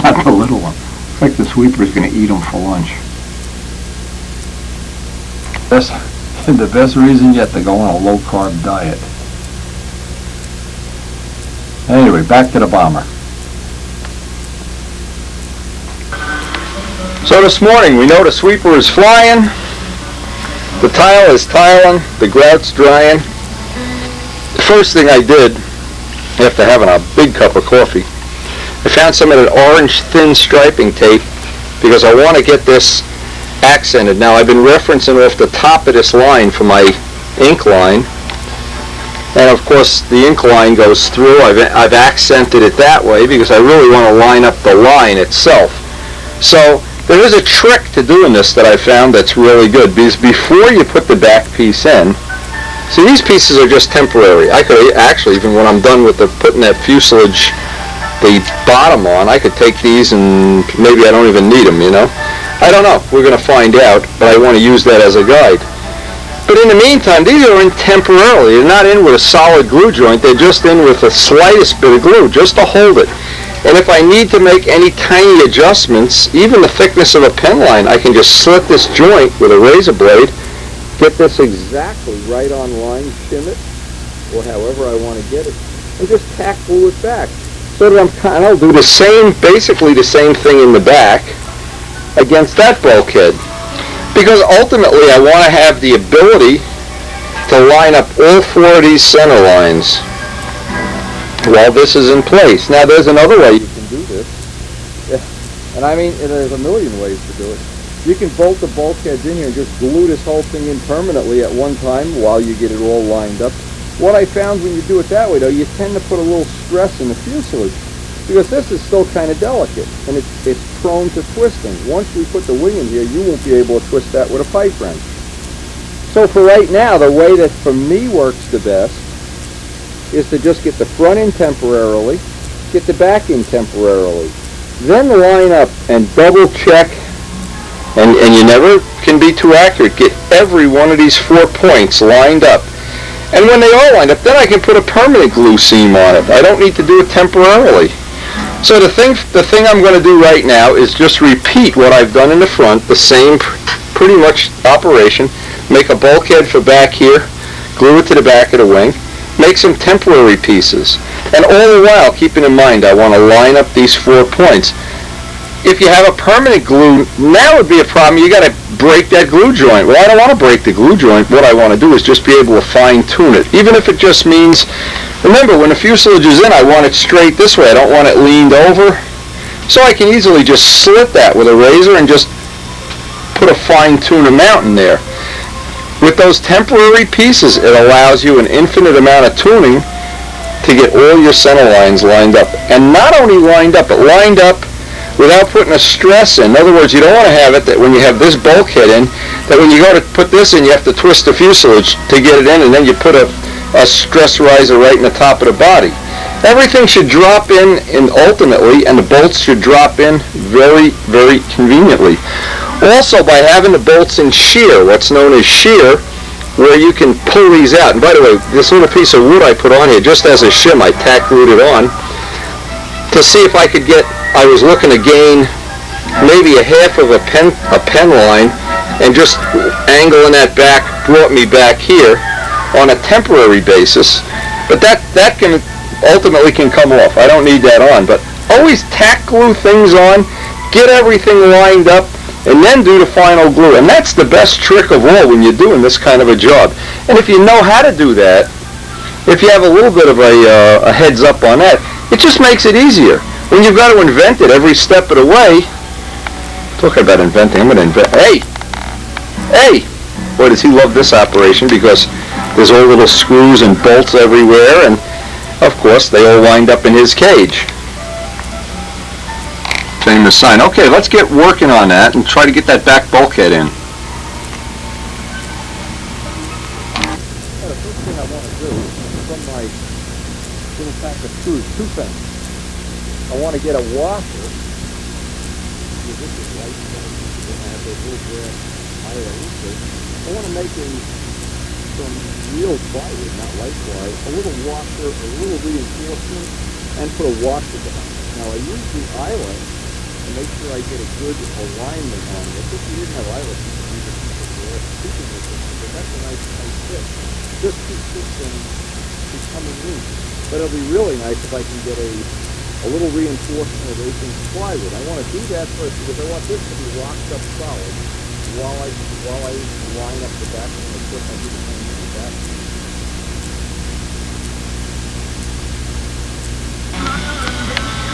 not the little one. It's like the sweeper's going to eat them for lunch. The best reason yet to go on a low-carb diet. Anyway, back to the bomber. So this morning, we know the sweeper is flying, the tile is tiling, the grout's drying. The first thing I did, after having a big cup of coffee, I found some of that orange thin striping tape because I want to get this accented. Now I've been referencing off the top of this line for my ink line, and of course the ink line goes through. I've accented it that way because I really want to line up the line itself. So there is a trick to doing this that I found that's really good, because before you put the back piece in, see, these pieces are just temporary. I could actually, even when I'm done with putting that fuselage, the bottom on, I could take these and maybe I don't even need them, you know. I don't know. We're going to find out, but I want to use that as a guide. But in the meantime, these are in temporarily. They're not in with a solid glue joint. They're just in with the slightest bit of glue, just to hold it. And if I need to make any tiny adjustments, even the thickness of a pen line, I can just slit this joint with a razor blade, get this exactly right on line, shim it, or however I want to get it, and just tack glue it back. So that I'll do the same, basically the same thing in the back against that bulkhead. Because ultimately I want to have the ability to line up all four of these center lines while this is in place. Now there's another way you can do this. And I mean, there's a million ways to do it. You can bolt the bulkheads in here and just glue this whole thing in permanently at one time while you get it all lined up. What I found when you do it that way, though, you tend to put a little stress in the fuselage because this is still kind of delicate and it's prone to twisting. Once we put the wing in here, you won't be able to twist that with a pipe wrench. So for right now, the way that for me works the best is to just get the front in temporarily, get the back in temporarily, then line up and double check. And you never can be too accurate. Get every one of these 4 points lined up. And when they are lined up, then I can put a permanent glue seam on it. I don't need to do it temporarily. So the thing I'm going to do right now is just repeat what I've done in the front, the same pretty much operation. Make a bulkhead for back here, glue it to the back of the wing, make some temporary pieces. And all the while, keeping in mind, I want to line up these 4 points. If you have a permanent glue, now would be a problem. You got to break that glue joint. Well, I don't want to break the glue joint. What I want to do is just be able to fine tune it. Even if it just means, remember, when the fuselage is in, I want it straight this way. I don't want it leaned over. So I can easily just slit that with a razor and just put a fine tune amount in there. With those temporary pieces, it allows you an infinite amount of tuning to get all your center lines lined up. And not only lined up, but lined up without putting a stress in. In other words, you don't want to have it that when you have this bulkhead in, that when you go to put this in, you have to twist the fuselage to get it in, and then you put a stress riser right in the top of the body. Everything should drop in ultimately, and the bolts should drop in very, very conveniently. Also, by having the bolts in shear, what's known as shear, where you can pull these out. And by the way, this little piece of wood I put on here, just as a shim, I tack glued it on to see if I could get, I was looking to gain maybe a half of a pen line, and just angling that back brought me back here on a temporary basis. But that can ultimately can come off. I don't need that on. But always tack glue things on, get everything lined up, and then do the final glue. And that's the best trick of all when you're doing this kind of a job. And if you know how to do that, if you have a little bit of a heads up on that, it just makes it easier. When you've got to invent it every step of the way, talking about inventing, I'm going to invent, hey, boy does he love this operation, because there's all little screws and bolts everywhere, and of course they all wind up in his cage. Famous sign. Okay, let's get working on that and try to get that back bulkhead in. The first thing I want to do from my little pack of screws, 2 things. I want to get a washer. This is right. I have those little brass iron. I want to make some real plywood, not light plywood, a little washer, a little reinforcement, and put a washer down. Now I use the eyelet to make sure I get a good alignment on this. If you didn't have eyelets, you could use a piece of brass keeping it, but that's a nice fit. Just keeps this thing becoming loose. But it'll be really nice if I can get a little reinforcement of 8-inch plywood. I want to do that first because I want this to be locked up solid while I line up the back and of course I do the same with the back.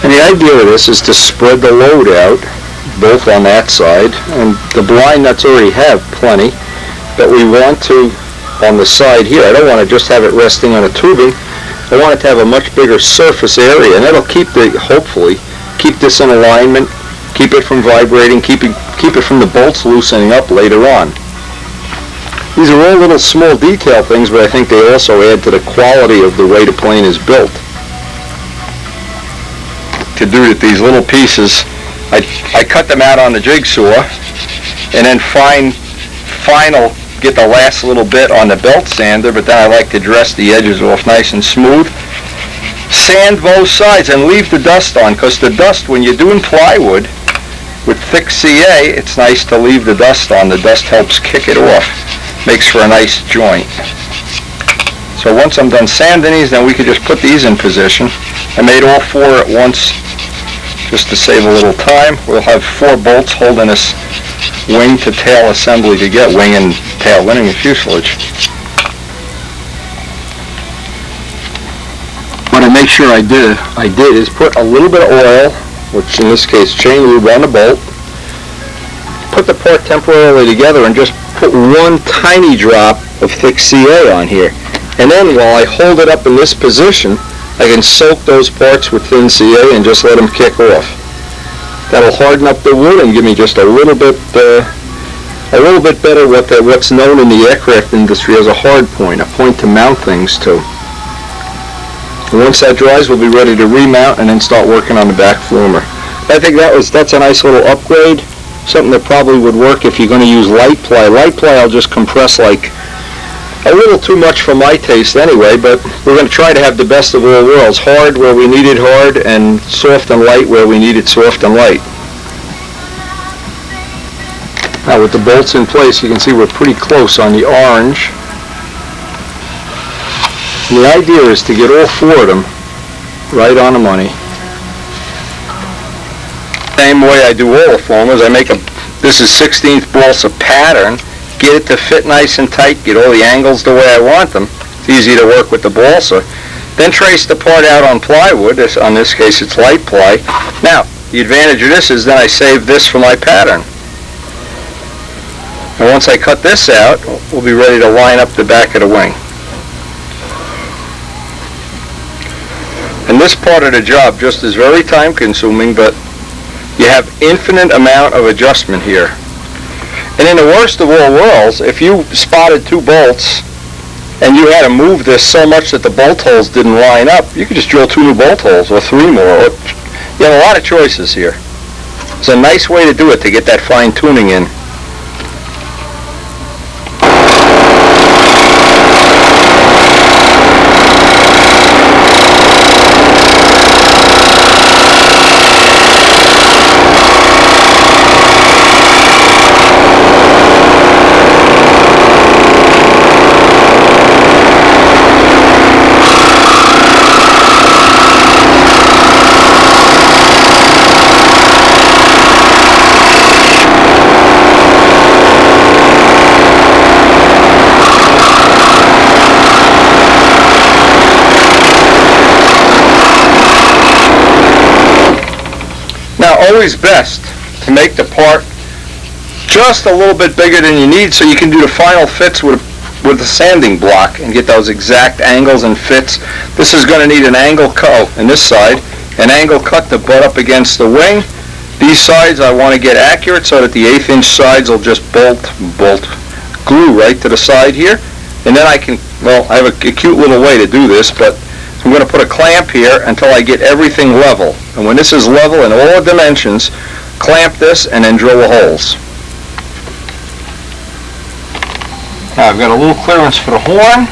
And the idea of this is to spread the load out, both on that side, and the blind nuts already have plenty, but we want to, on the side here, I don't want to just have it resting on a tubing. I want it to have a much bigger surface area, and that'll hopefully keep this in alignment, keep it from vibrating, keep it from the bolts loosening up later on. These are all little small detail things, but I think they also add to the quality of the way the plane is built. To do it, these little pieces, I cut them out on the jigsaw, and then get the last little bit on the belt sander, but then I like to dress the edges off nice and smooth. Sand both sides and leave the dust on, because the dust, when you're doing plywood with thick CA, it's nice to leave the dust on. The dust helps kick it off, makes for a nice joint. So once I'm done sanding these, then we could just put these in position. I made all 4 at once just to save a little time. We'll have 4 bolts holding this wing to tail assembly to get wing and tail winning the fuselage. What I make sure I did is put a little bit of oil, which in this case chain lube, on the bolt, put the part temporarily together and just put 1 tiny drop of thick CA on here. And then while I hold it up in this position, I can soak those parts with thin CA and just let them kick off. That'll harden up the wood and give me just a little bit better what's known in the aircraft industry as a hard point, a point to mount things to. And once that dries, we'll be ready to remount and then start working on the back flumer. I think that's a nice little upgrade. something that probably would work if you're going to use light ply. Light ply I'll just compress like a little too much for my taste anyway, but we're going to try to have the best of all worlds. Hard where we need it hard, and soft and light where we need it soft and light. Now with the bolts in place, you can see we're pretty close on the orange. And the idea is to get all four of them right on the money. Same way I do all the formers, I make this is 16th bolts of pattern, get it to fit nice and tight, get all the angles the way I want them. It's easy to work with the balsa. Then trace the part out on plywood, on this case it's light ply. Now, the advantage of this is then I save this for my pattern. And once I cut this out, we'll be ready to line up the back of the wing. And this part of the job just is very time consuming, but you have infinite amount of adjustment here. And in the worst of all worlds, if you spotted two bolts and you had to move this so much that the bolt holes didn't line up, you could just drill 2 new bolt holes or 3 more. Or, you have a lot of choices here. It's a nice way to do it, to get that fine tuning in. Now, always best to make the part just a little bit bigger than you need so you can do the final fits with a sanding block and get those exact angles and fits. This is going to need an angle cut, and this side, an angle cut to butt up against the wing. These sides I want to get accurate so that the 1/8 inch sides will just glue right to the side here. And then I can, well, I have a cute little way to do this, but I'm going to put a clamp here until I get everything level. And when this is level in all the dimensions, clamp this and then drill the holes. Now I've got a little clearance for the horn.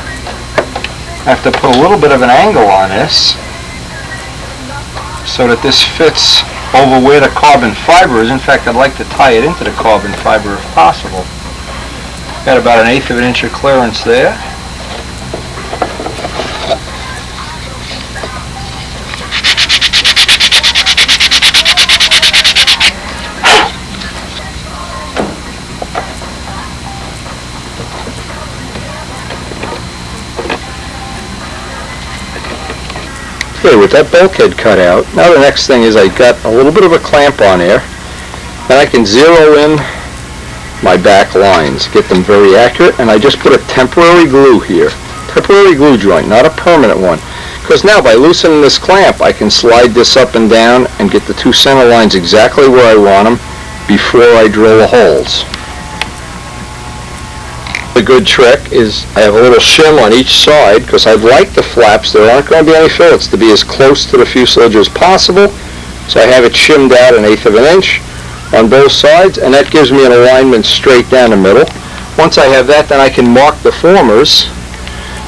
I have to put a little bit of an angle on this so that this fits over where the carbon fiber is. In fact, I'd like to tie it into the carbon fiber if possible. Got about 1/8 of an inch of clearance there. Okay, with that bulkhead cut out, now the next thing is I got a little bit of a clamp on there, and I can zero in my back lines, get them very accurate, and I just put a temporary glue here, temporary glue joint, not a permanent one, because now by loosening this clamp I can slide this up and down and get the 2 center lines exactly where I want them before I drill the holes. The good trick is I have a little shim on each side because I'd like the flaps, there aren't going to be any fillets, to be as close to the fuselage as possible. So I have it shimmed out 1/8 of an inch on both sides, and that gives me an alignment straight down the middle. Once I have that, then I can mark the formers.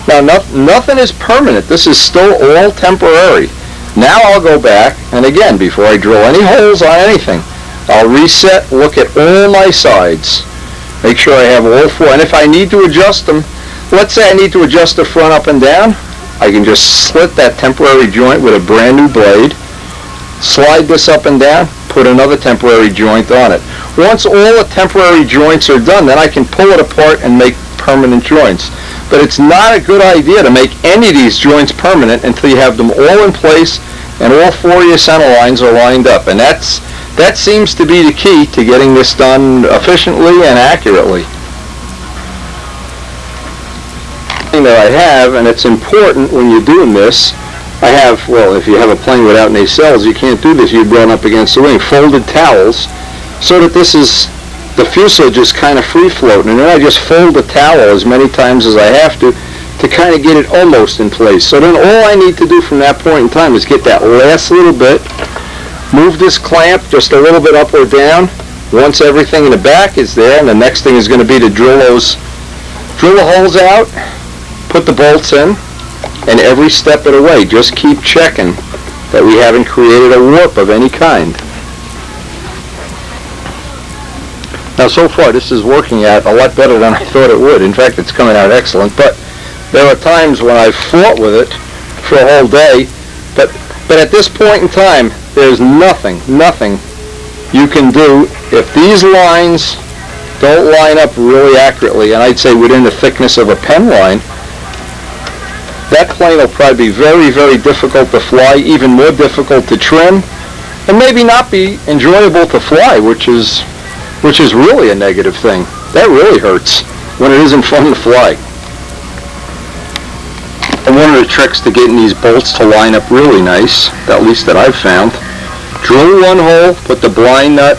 Now nothing is permanent, this is still all temporary. Now I'll go back, and again, before I drill any holes on anything, I'll reset, look at all my sides. Make sure I have all 4, and if I need to adjust them, let's say I need to adjust the front up and down, I can just slit that temporary joint with a brand new blade, slide this up and down, put another temporary joint on it. Once all the temporary joints are done, then I can pull it apart and make permanent joints. But it's not a good idea to make any of these joints permanent until you have them all in place and all 4 of your center lines are lined up, and that seems to be the key to getting this done efficiently and accurately. The thing that I have, and it's important when you're doing this, I have, well, if you have a plane without nacelles, you can't do this, you'd run up against the wing, folded towels, so that the fuselage is kind of free floating, and then I just fold the towel as many times as I have to kind of get it almost in place. So then all I need to do from that point in time is get that last little bit, move this clamp just a little bit up or down, Once everything in the back is there, and the next thing is going to be to drill the holes out, put the bolts in, and every step of the way, just keep checking that we haven't created a warp of any kind. Now so far this is working out a lot better than I thought it would. In fact, it's coming out excellent, but there are times when I've fought with it for a whole day, but at this point in time, there's nothing you can do if these lines don't line up really accurately, and I'd say within the thickness of a pen line. That plane will probably be very, very difficult to fly, even more difficult to trim, and maybe not be enjoyable to fly, which is really a negative thing. That really hurts when it isn't fun to fly. And one of the tricks to getting these bolts to line up really nice, at least that I've found, drill one hole, put the blind nut,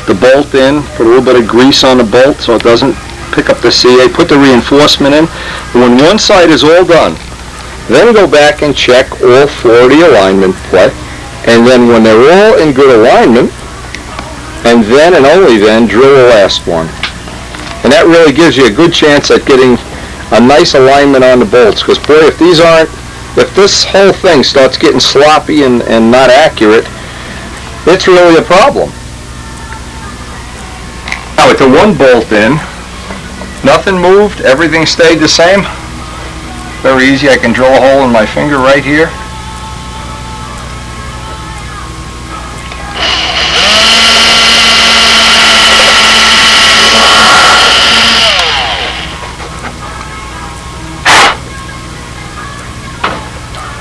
the bolt in, put a little bit of grease on the bolt so it doesn't pick up the CA, put the reinforcement in, and when one side is all done, then go back and check all four of the alignment play, and then when they're all in good alignment, and then and only then drill the last one. And that really gives you a good chance at getting a nice alignment on the bolts, because boy, if this whole thing starts getting sloppy and not accurate, it's really a problem. Now with the one bolt in, nothing moved, everything stayed the same. Very easy, I can drill a hole in my finger right here.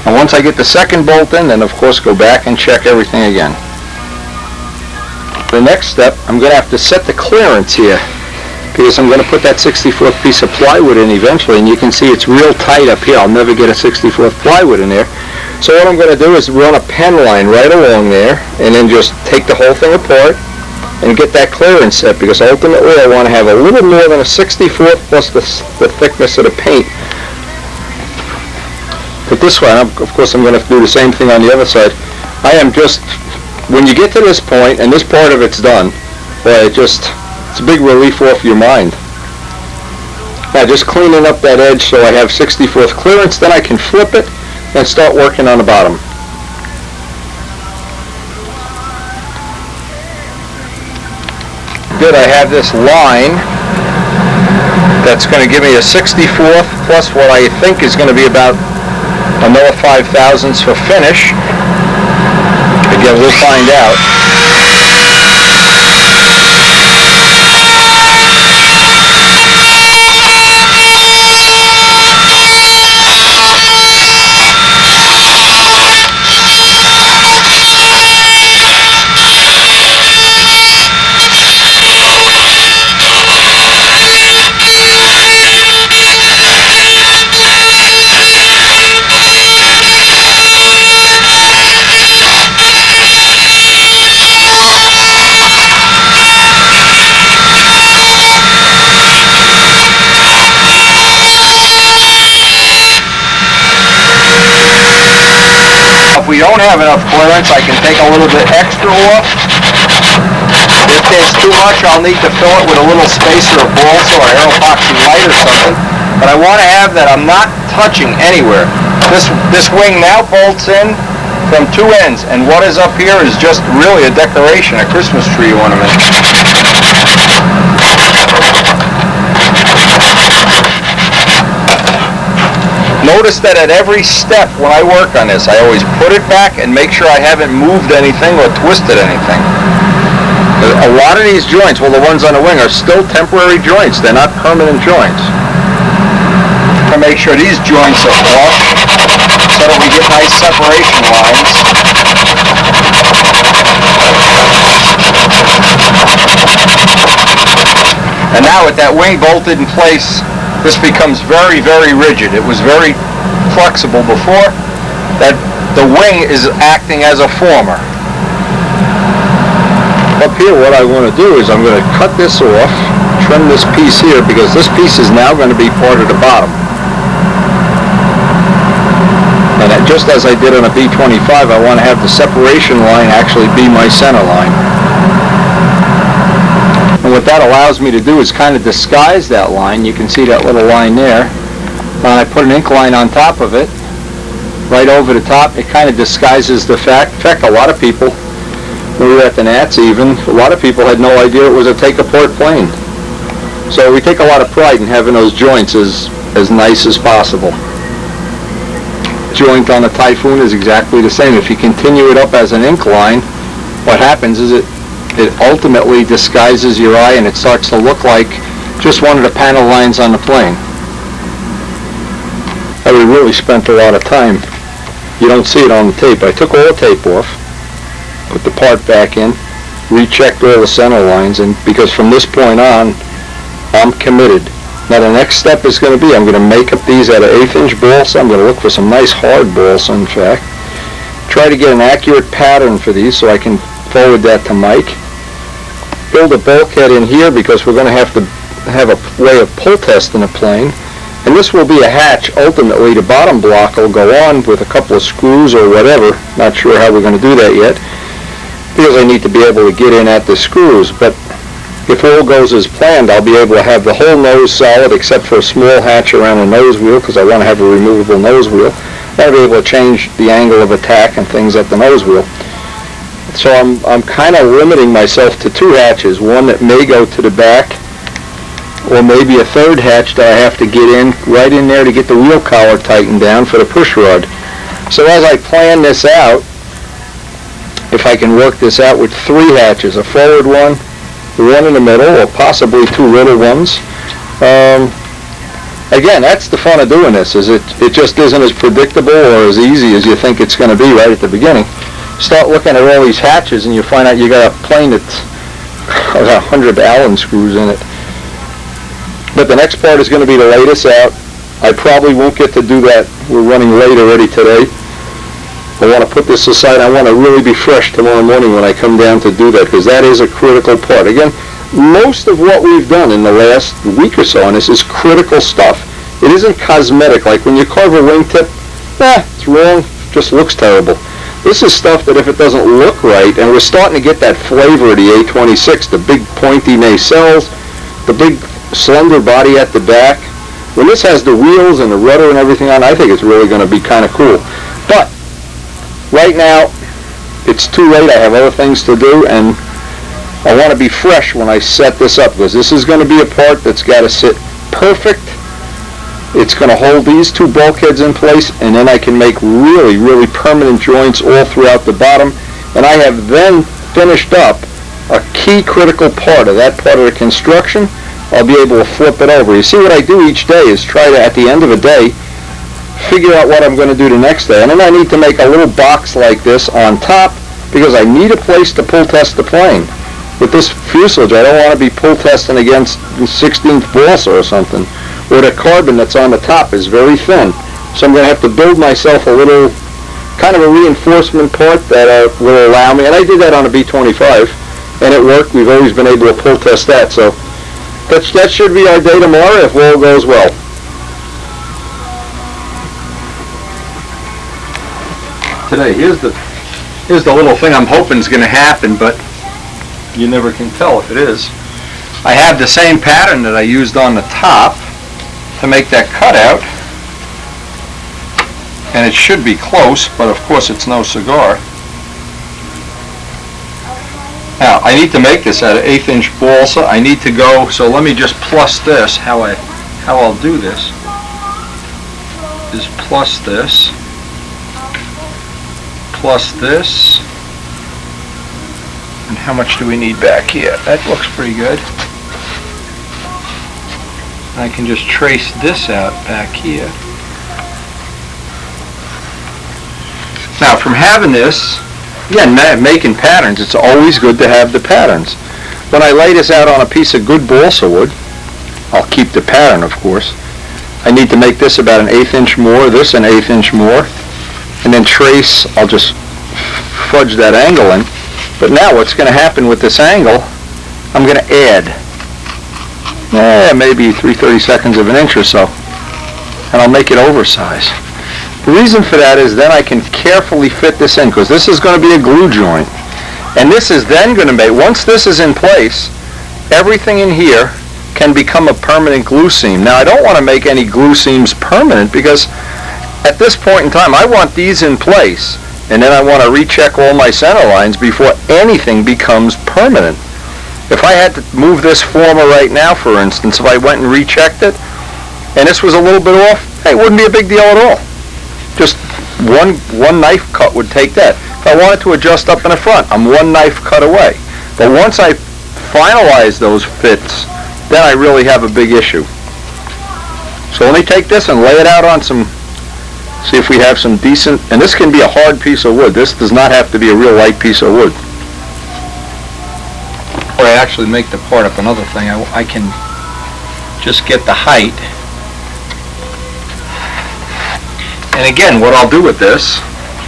And once I get the second bolt in, then of course go back and check everything again. The next step, I'm going to have to set the clearance here, because I'm going to put that 64th piece of plywood in eventually, and you can see it's real tight up here. I'll never get a 64th plywood in there. So what I'm going to do is run a pen line right along there, and then just take the whole thing apart and get that clearance set, because ultimately I want to have a little more than a 64th plus the thickness of the paint. But this one, of course, I'm going to do the same thing on the other side. I am just, when you get to this point, and this part of it's done, well, it's a big relief off your mind. Now just cleaning up that edge so I have 64th clearance, then I can flip it and start working on the bottom. Good, I have this line that's going to give me a 64th plus what I think is going to be about another 5/1000ths for finish. Again, we'll find out. If we don't have enough clearance, I can take a little bit extra off. If there's too much, I'll need to fill it with a little spacer of balsa or aeropoxy light or something. But I want to have that I'm not touching anywhere. This wing now bolts in from two ends, and what is up here is just really a decoration, a Christmas tree ornament. Notice that at every step when I work on this, I always put it back and make sure I haven't moved anything or twisted anything. A lot of these joints, well, the ones on the wing, are still temporary joints. They're not permanent joints. To make sure these joints are flush so that we get nice separation lines. And now with that wing bolted in place, this becomes very, very rigid. It was very flexible before. That the wing is acting as a former. Up here, what I want to do is I'm going to cut this off, trim this piece here, because this piece is now going to be part of the bottom. And just as I did on a B-25, I want to have the separation line actually be my center line. And what that allows me to do is kind of disguise that line. You can see that little line there. And I put an ink line on top of it, right over the top. It kind of disguises the fact. In fact, a lot of people, when we were at the Nats even, a lot of people had no idea it was a take-apart plane. So we take a lot of pride in having those joints as nice as possible. Joint on a Typhoon is exactly the same. If you continue it up as an ink line, what happens is it ultimately disguises your eye and it starts to look like just one of the panel lines on the plane. And we really spent a lot of time. You don't see it on the tape. I took all the tape off, put the part back in, rechecked all the center lines, and because from this point on, I'm committed. Now the next step is going to be, I'm going to make up these out of 1/8 inch balsa. I'm going to look for some nice hard balsa, in fact. Try to get an accurate pattern for these so I can forward that to Mike. Build a bulkhead in here because we're going to have a way of pull testing the plane. And this will be a hatch. Ultimately, the bottom block will go on with a couple of screws or whatever. Not sure how we're going to do that yet, because I need to be able to get in at the screws. But if all goes as planned, I'll be able to have the whole nose solid except for a small hatch around the nose wheel, because I want to have a removable nose wheel. I'll be able to change the angle of attack and things at the nose wheel. So I'm kind of limiting myself to 2 hatches, one that may go to the back, or maybe a 3rd hatch that I have to get in right in there to get the wheel collar tightened down for the push rod. So as I plan this out, if I can work this out with 3 hatches, a forward one in the middle, or possibly 2 little ones. Again, that's the fun of doing this, is it just isn't as predictable or as easy as you think it's going to be right at the beginning. Start looking at all these hatches and you find out you got a plane that's got 100 Allen screws in it. But the next part is going to be to lay this out. I probably won't get to do that. We're running late already today. I want to put this aside. I want to really be fresh tomorrow morning when I come down to do that, because that is a critical part. Again, most of what we've done in the last week or so on this is critical stuff. It isn't cosmetic, like when you carve a wingtip, it's wrong, just looks terrible. This is stuff that if it doesn't look right, and we're starting to get that flavor of the A26, the big pointy nacelles, the big slender body at the back. When this has the wheels and the rudder and everything on, I think it's really going to be kind of cool. But right now, it's too late. I have other things to do, and I want to be fresh when I set this up, because this is going to be a part that's got to sit perfect. It's going to hold these 2 bulkheads in place, and then I can make really, really permanent joints all throughout the bottom. And I have then finished up a key critical part of that part of the construction. I'll be able to flip it over. You see, what I do each day is try to, at the end of a day, figure out what I'm going to do the next day. And then I need to make a little box like this on top, because I need a place to pull test the plane. With this fuselage, I don't want to be pull testing against 16th balsa or something, where the carbon that's on the top is very thin. So I'm going to have to build myself a little, kind of a reinforcement part that will allow me, and I did that on a B-25, and it worked. We've always been able to pull test that. So that should be our day tomorrow if all goes well. Today, here's the little thing I'm hoping is going to happen, but you never can tell if it is. I have the same pattern that I used on the top to make that cutout, and it should be close, but of course it's no cigar. Now I need to make this out of 1/8 inch balsa. I need to go, so let me just plus this. How I'll do this is plus this, and how much do we need back here? That looks pretty good. I can just trace this out back here. Now from having this, again, making patterns, it's always good to have the patterns. When I lay this out on a piece of good balsa wood, I'll keep the pattern, of course. I need to make this about 1/8 inch more, this 1/8 inch more, and then trace. I'll just fudge that angle in. But now what's going to happen with this angle, I'm going to add maybe 3/32 of an inch or so, and I'll make it oversized. The reason for that is then I can carefully fit this in, because this is going to be a glue joint, and this is then going to make, once this is in place, everything in here can become a permanent glue seam. Now I don't want to make any glue seams permanent because at this point in time I want these in place, and then I want to recheck all my center lines before anything becomes permanent. If I had to move this former right now, for instance, if I went and rechecked it and this was a little bit off, hey, it wouldn't be a big deal at all. Just one knife cut would take that. If I wanted to adjust up in the front, I'm one knife cut away. But once I finalize those fits, then I really have a big issue. So let me take this and lay it out on some, see if we have some decent, and this can be a hard piece of wood. This does not have to be a real light piece of wood. Or I actually make the part up another thing. I can just get the height. And again, what I'll do with this,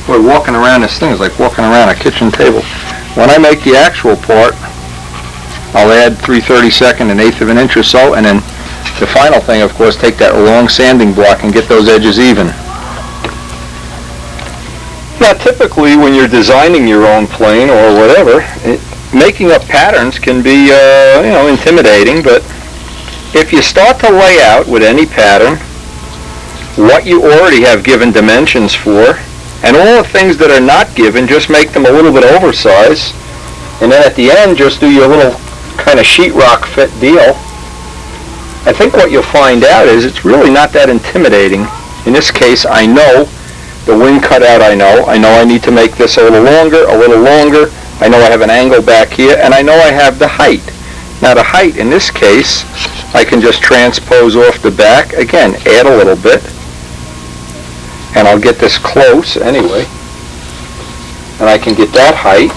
boy, walking around this thing is like walking around a kitchen table. When I make the actual part, I'll add 3/32 an eighth of an inch or so, and then the final thing, of course, take that long sanding block and get those edges even. Now, typically, when you're designing your own plane or whatever, making up patterns can be, intimidating. But if you start to lay out with any pattern what you already have given dimensions for, and all the things that are not given, just make them a little bit oversized, and then at the end, just do your little kind of sheetrock fit deal. I think what you'll find out is it's really not that intimidating. In this case, I know the wing cutout. I know I need to make this a little longer. I know I have an angle back here, and I know I have the height. Now the height in this case, I can just transpose off the back. Again, add a little bit, and I'll get this close anyway, and I can get that height.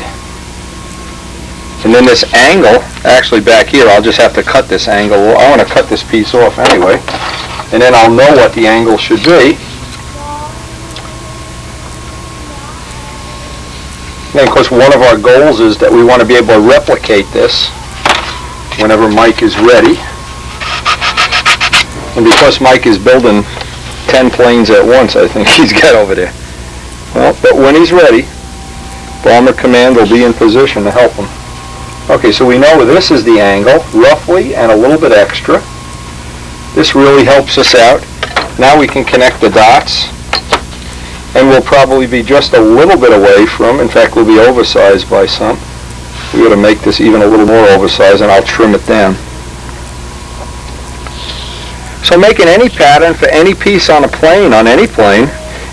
And then this angle, actually back here, I'll just have to cut this angle. Well, I want to cut this piece off anyway, and then I'll know what the angle should be. And of course, one of our goals is that we want to be able to replicate this whenever Mike is ready. And because Mike is building 10 planes at once, I think he's got over there. Well, but when he's ready, Bomber Command will be in position to help him. Okay, so we know this is the angle, roughly, and a little bit extra. This really helps us out. Now we can connect the dots, and we'll probably be just a little bit away from, in fact, we'll be oversized by some. We got to make this even a little more oversized, and I'll trim it down. So making any pattern for any piece on a plane, on any plane,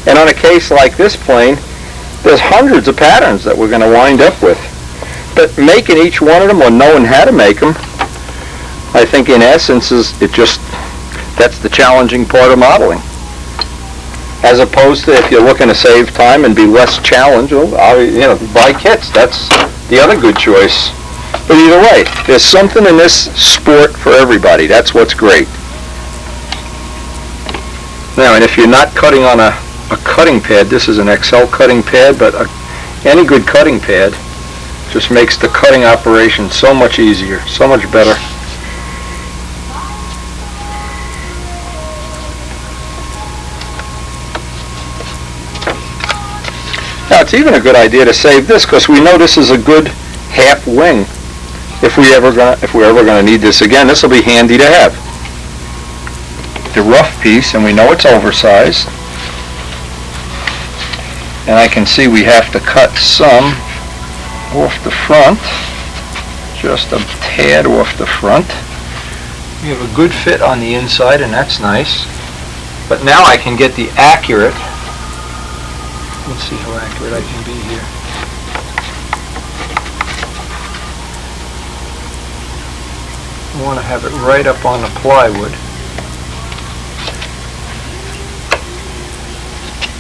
and on a case like this plane, there's hundreds of patterns that we're going to wind up with. But making each one of them or knowing how to make them, I think in essence that's the challenging part of modeling. As opposed to if you're looking to save time and be less challenged, buy kits. That's the other good choice. But either way, there's something in this sport for everybody. That's what's great. Now, and if you're not cutting on a cutting pad, this is an XL cutting pad, but any good cutting pad just makes the cutting operation so much easier, so much better. Now it's even a good idea to save this because we know this is a good half wing. If we're ever gonna need this again, this will be handy to have. The rough piece, and we know it's oversized. And I can see we have to cut some off the front, just a tad off the front. We have a good fit on the inside, and that's nice. But now I can get the accurate. Let's see how accurate I can be here. I want to have it right up on the plywood.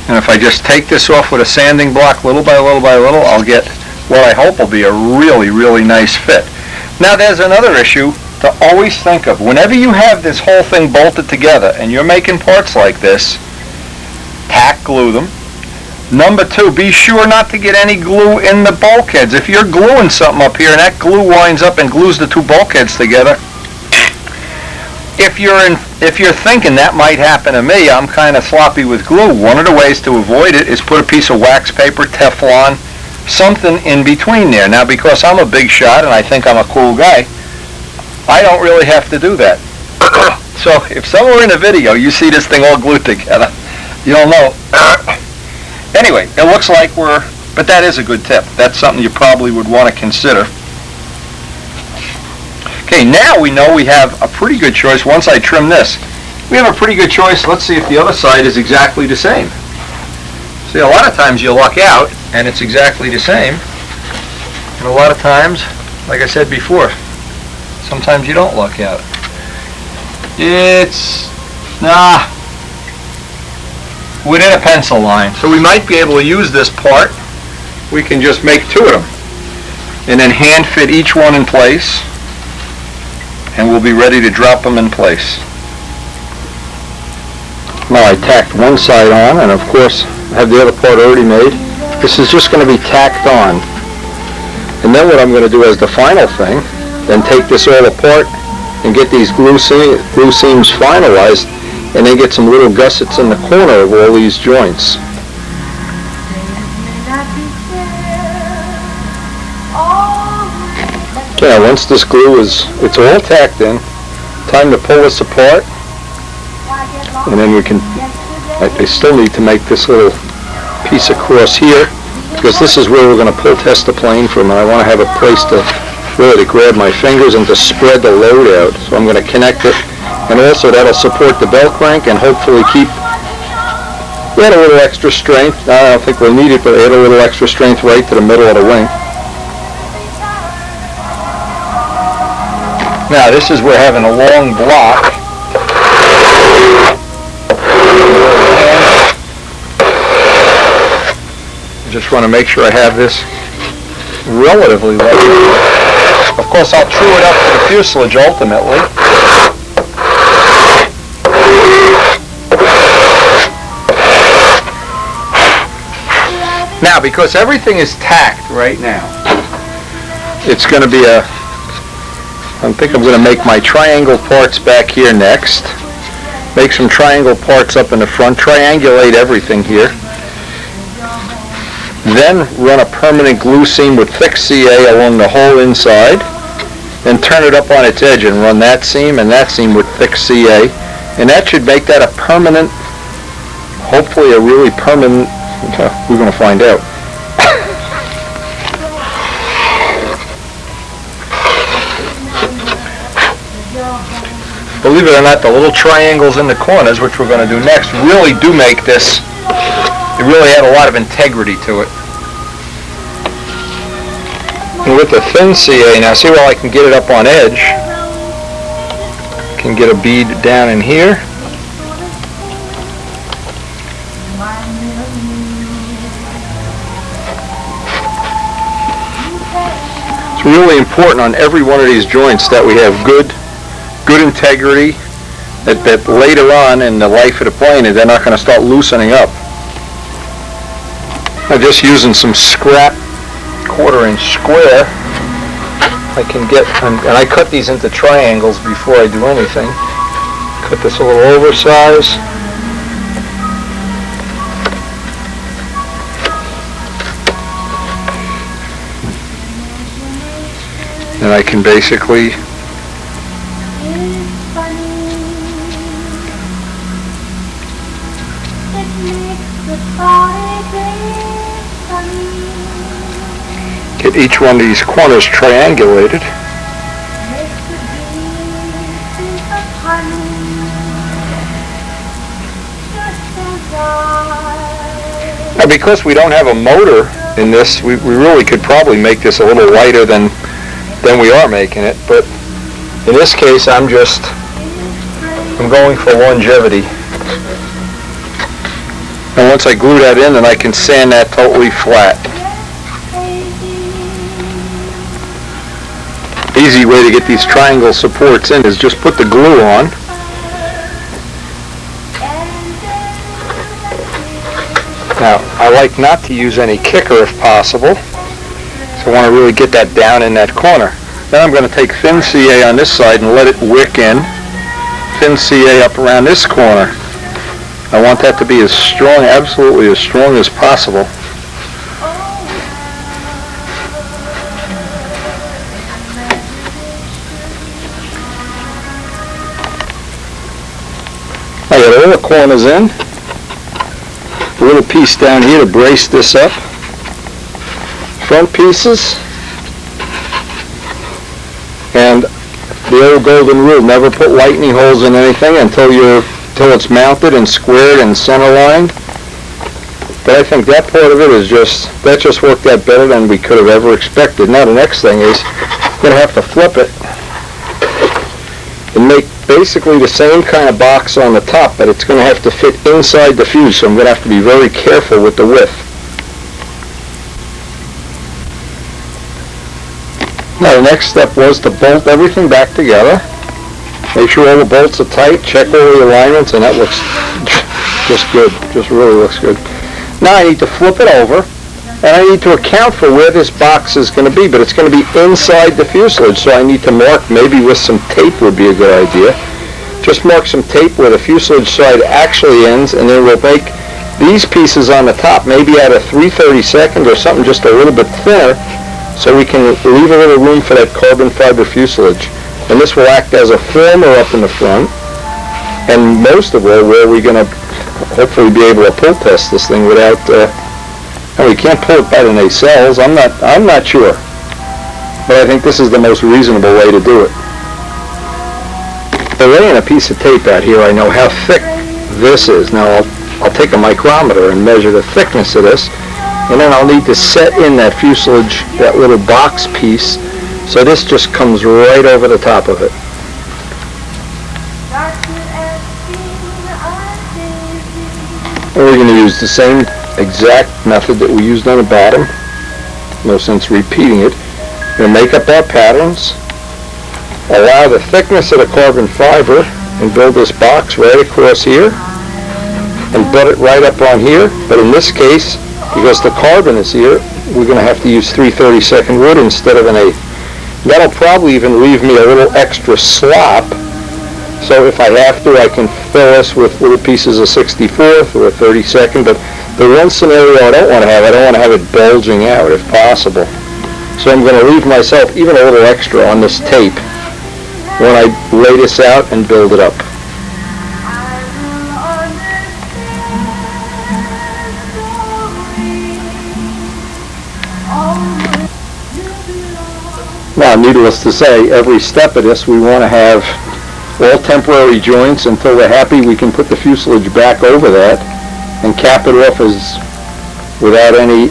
And if I just take this off with a sanding block little by little by little, I'll get what I hope will be a really, really nice fit. Now there's another issue to always think of. Whenever you have this whole thing bolted together and you're making parts like this, tack glue them. Number two, be sure not to get any glue in the bulkheads. If you're gluing something up here and that glue winds up and glues the two bulkheads together, if you're thinking that might happen to me, I'm kind of sloppy with glue, one of the ways to avoid it is put a piece of wax paper, Teflon, something in between there. Now because I'm a big shot and I think I'm a cool guy, I don't really have to do that. So if somewhere in the video you see this thing all glued together, you'll know. Anyway, it looks like but that is a good tip. That's something you probably would want to consider. Okay, now we know we have a pretty good choice. Once I trim this, we have a pretty good choice. Let's see if the other side is exactly the same. See, a lot of times you luck out and it's exactly the same. And a lot of times, like I said before, sometimes you don't luck out. It's within a pencil line. So we might be able to use this part. We can just make two of them and then hand fit each one in place, and we'll be ready to drop them in place. Now I tacked one side on, and of course I have the other part already made. This is just going to be tacked on. And then what I'm going to do as the final thing, then take this all apart and get these glue seams finalized, and then get some little gussets in the corner of all these joints. Okay, once this glue it's all tacked in, time to pull this apart, and then we can, I still need to make this little piece across here, because this is where we're going to pull test the plane from, and I want to have a place to really grab my fingers and to spread the load out. So I'm going to connect it, and also that'll support the bell crank and hopefully add a little extra strength. I don't think we'll need it, but add a little extra strength right to the middle of the wing. Now this is where having a long block, I just want to make sure I have this relatively light. Of course, I'll true it up to the fuselage ultimately. Now, because everything is tacked right now, it's going to be I think I'm going to make my triangle parts back here next. Make some triangle parts up in the front, triangulate everything here. Then run a permanent glue seam with thick CA along the whole inside. Then turn it up on its edge and run that seam and that seam with thick CA. And that should make that a permanent, hopefully a really permanent, we're going to find out. Believe it or not, the little triangles in the corners, which we're going to do next, really do make this, it really had a lot of integrity to it. And with the thin CA, now see where I can get it up on edge. Can get a bead down in here. It's really important on every one of these joints that we have good integrity, that later on in the life of the plane they're not going to start loosening up. I'm just using some scrap 1/4 inch square. I can get, and I cut these into triangles before I do anything. Cut this a little oversized. And I can basically get each one of these corners triangulated. Now, because we don't have a motor in this, we really could probably make this a little lighter than we are making it, but in this case I'm going for longevity. And once I glue that in, then I can sand that totally flat. Easy way to get these triangle supports in is just put the glue on. Now, I like not to use any kicker if possible, so I want to really get that down in that corner. Then I'm going to take thin CA on this side and let it wick in. Thin CA up around this corner. I want that to be as strong, absolutely as strong as possible. all the corners in. A little piece down here to brace this up. Front pieces. And the old golden rule, never put lightning holes in anything until it's mounted and squared and center lined. But I think that part of it is that just worked out better than we could have ever expected. Now the next thing is, I'm going to have to flip it and make basically the same kind of box on the top, but it's going to have to fit inside the fuse, so I'm going to have to be very careful with the width. Now the next step was to bolt everything back together. Make sure all the bolts are tight, check all the alignments, and that looks just good, just really looks good. Now I need to flip it over, and I need to account for where this box is going to be, but it's going to be inside the fuselage, so I need to mark, maybe with some tape would be a good idea. Just mark some tape where the fuselage side actually ends, and then we'll make these pieces on the top, maybe at a 3/32 or something just a little bit thinner, so we can leave a little room for that carbon fiber fuselage. And this will act as a former up in the front, and most of all, where we're going to hopefully be able to pull test this thing without, and we can't pull it by the nacelles. I'm not sure, but I think this is the most reasonable way to do it. By laying a piece of tape out here, I know how thick this is. Now I'll take a micrometer and measure the thickness of this, and then I'll need to set in that fuselage, that little box piece, so this just comes right over the top of it. And we're going to use the same exact method that we used on the bottom. No sense repeating it. We're going to make up our patterns, allow the thickness of the carbon fiber, and build this box right across here, and butt it right up on here. But in this case, because the carbon is here, we're going to have to use 3/32 wood instead of an 1/8. That'll probably even leave me a little extra slop, so if I have to, I can fill this with little pieces of 64th or a 32nd, but the one scenario I don't want to have it bulging out if possible. So I'm going to leave myself even a little extra on this tape when I lay this out and build it up. Now, needless to say, every step of this we want to have all temporary joints until we're happy we can put the fuselage back over that and cap it off as without any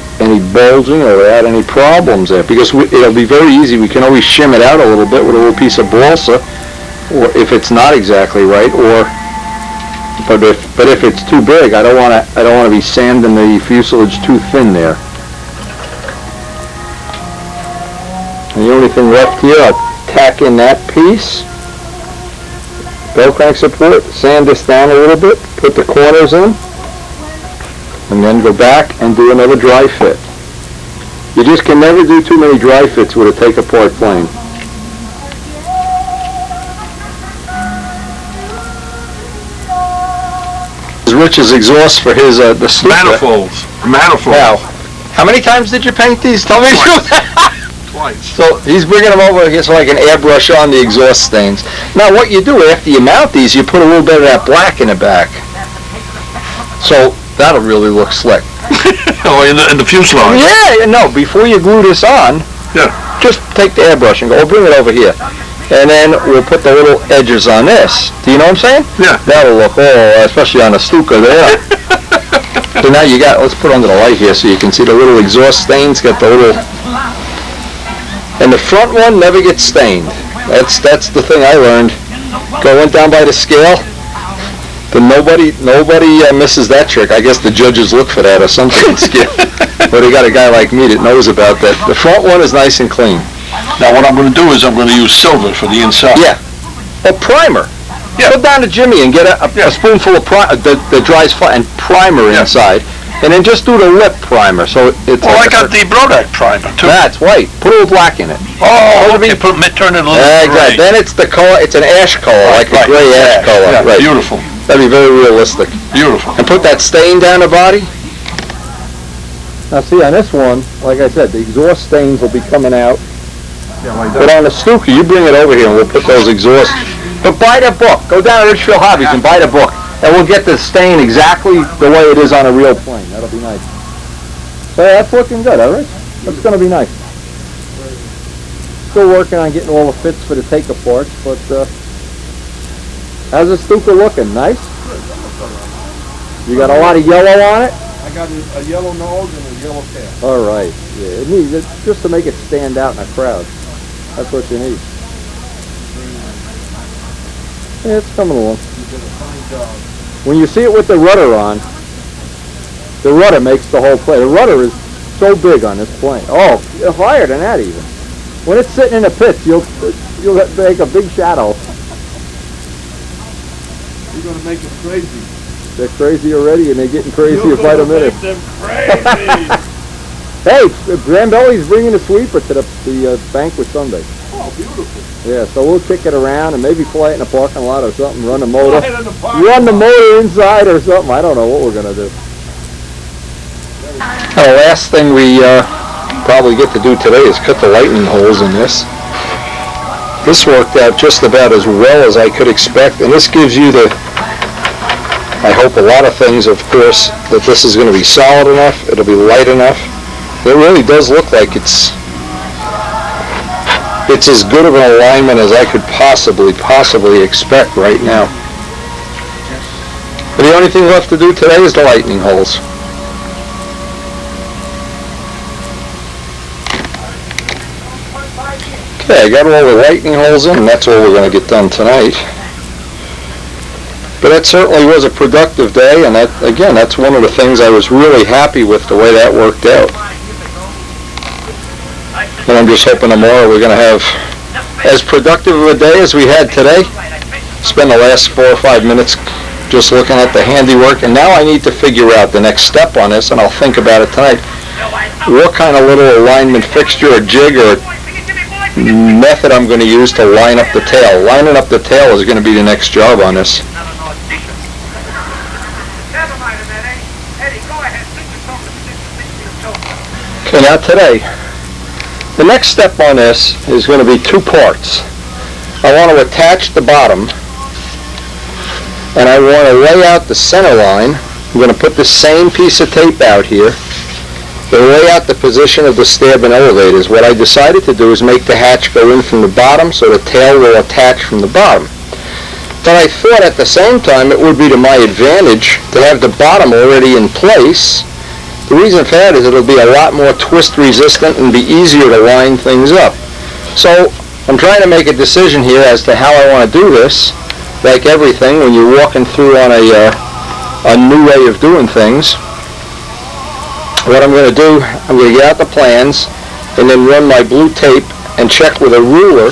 bulging or without any problems there, because it'll be very easy. We can always shim it out a little bit with a little piece of balsa, or if it's not exactly right, or but if it's too big, I don't want to be sanding the fuselage too thin there. And the only thing left here, I'll tack in that piece, bell crank support, sand this down a little bit, put the corners in, and then go back and do another dry fit. You just can never do too many dry fits with a take-apart plane. Rich's exhaust for his the manifolds. Now, how many times did you paint these? Tell me the truth. Twice. So he's bringing them over here so I can airbrush on the exhaust stains. Now what you do after you mount these, you put a little bit of that black in the back. So that'll really look slick. Oh, in the fuselage? Yeah, no, before you glue this on, just take the airbrush and go, bring it over here. And then we'll put the little edges on this. Do you know what I'm saying? Yeah. That'll look, especially on a Stuka there. So now you got, let's put under the light here so you can see the little exhaust stains, got the little, and the front one never gets stained. That's the thing I learned. Went down by the scale, but nobody misses that trick. I guess the judges look for that or something in scale. But they got a guy like me that knows about that. The front one is nice and clean. Now what I'm going to do is I'm going to use silver for the inside. Yeah. A primer. Yeah. Go down to Jimmy and get a spoonful of primer that dries flat and primer inside, and then just do the lip primer. So it's. Well, I got the Brodak primer too. That's white. Put a little black in it. Oh, okay. Turn it a little exactly. gray. Then it's the color. It's an ash color, like a gray ash color. Yeah, right. Beautiful. That'd be very realistic. Beautiful. And put that stain down the body. Now see, on this one, like I said, the exhaust stains will be coming out. Yeah, like but on the Stuka, you bring it over here and we'll put those exhausts. But buy the book. Go down to Richfield Hobbies and buy the book. And we'll get the stain exactly the way it is on a real plane. That'll be nice. So yeah, that's looking good, alright? That's going to be nice. Still working on getting all the fits for the take aparts, but how's the Stuka looking? Nice? You got a lot of yellow on it? I got a yellow nose and a yellow tail. Alright, yeah, it needs it just to make it stand out in a crowd. That's what you need. Yeah, it's coming along. You did a fine job. When you see it with the rudder on, the rudder makes the whole plane. The rudder is so big on this plane. Oh, higher than that even. When it's sitting in the pits, you'll make a big shadow. You're going to make it crazy. They're crazy already, and they're getting crazier by the minute. You're going to make them crazy. Hey, Brambelli's bringing the sweeper to the banquet Sunday. Oh, beautiful. Yeah, so we'll kick it around and maybe fly it in the parking lot or something, run the motor. Fly it in the parking Run the lot. motor inside or something. I don't know what we're going to do. The last thing we probably get to do today is cut the lightning holes in this. This worked out just about as well as I could expect, and this gives you the, I hope, a lot of things, of course, that this is going to be solid enough, it'll be light enough. It really does look like it's as good of an alignment as I could possibly expect right now. But the only thing left to do today is the lightning holes. Okay, I got all the lightning holes in, and that's all we're going to get done tonight. But that certainly was a productive day, and that, again, that's one of the things I was really happy with, the way that worked out. And I'm just hoping tomorrow we're going to have as productive of a day as we had today. Spend the last 4 or 5 minutes just looking at the handiwork, and now I need to figure out the next step on this, and I'll think about it tonight. What kind of little alignment fixture or jig or method I'm going to use to line up the tail. Lining up the tail is going to be the next job on this. Okay, now today, the next step on this is going to be 2 parts. I want to attach the bottom, and I want to lay out the center line. I'm going to put the same piece of tape out here and lay out the position of the stab and elevators. What I decided to do is make the hatch go in from the bottom so the tail will attach from the bottom. But I thought at the same time it would be to my advantage to have the bottom already in place. The reason for that is it'll be a lot more twist resistant and be easier to line things up. So I'm trying to make a decision here as to how I want to do this. Like everything, when you're walking through on a new way of doing things, what I'm going to do, I'm going to get out the plans and then run my blue tape and check with a ruler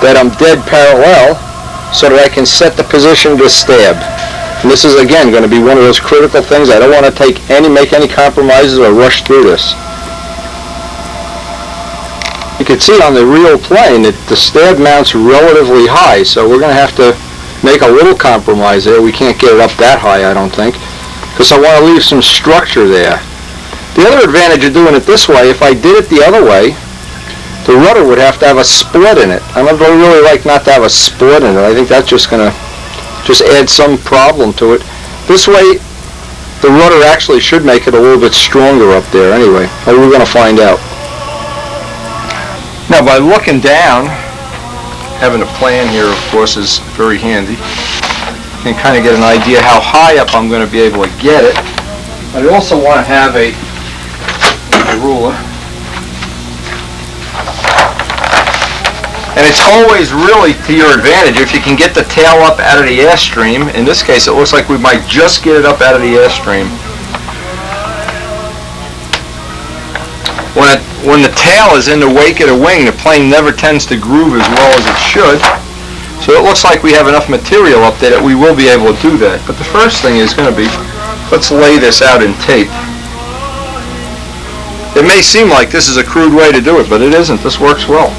that I'm dead parallel so that I can set the position of the stab. And this is again going to be one of those critical things. I don't want to make any compromises or rush through this. You can see on the real plane that the stab mounts relatively high, so we're going to have to make a little compromise there. We can't get it up that high, I don't think, because I want to leave some structure there. The other advantage of doing it this way, if I did it the other way, the rudder would have to have a split in it. I don't really like not to have a split in it. I think that's just going to add some problem to it. This way, the rudder actually should make it a little bit stronger up there anyway. But we're going to find out. Now, by looking down, having a plan here, of course, is very handy. You can kind of get an idea how high up I'm going to be able to get it. But I also want to have a ruler. And it's always really to your advantage if you can get the tail up out of the airstream. In this case, it looks like we might just get it up out of the airstream. When the tail is in the wake of the wing, the plane never tends to groove as well as it should. So it looks like we have enough material up there that we will be able to do that. But the first thing is going to be, let's lay this out in tape. It may seem like this is a crude way to do it, but it isn't. This works well.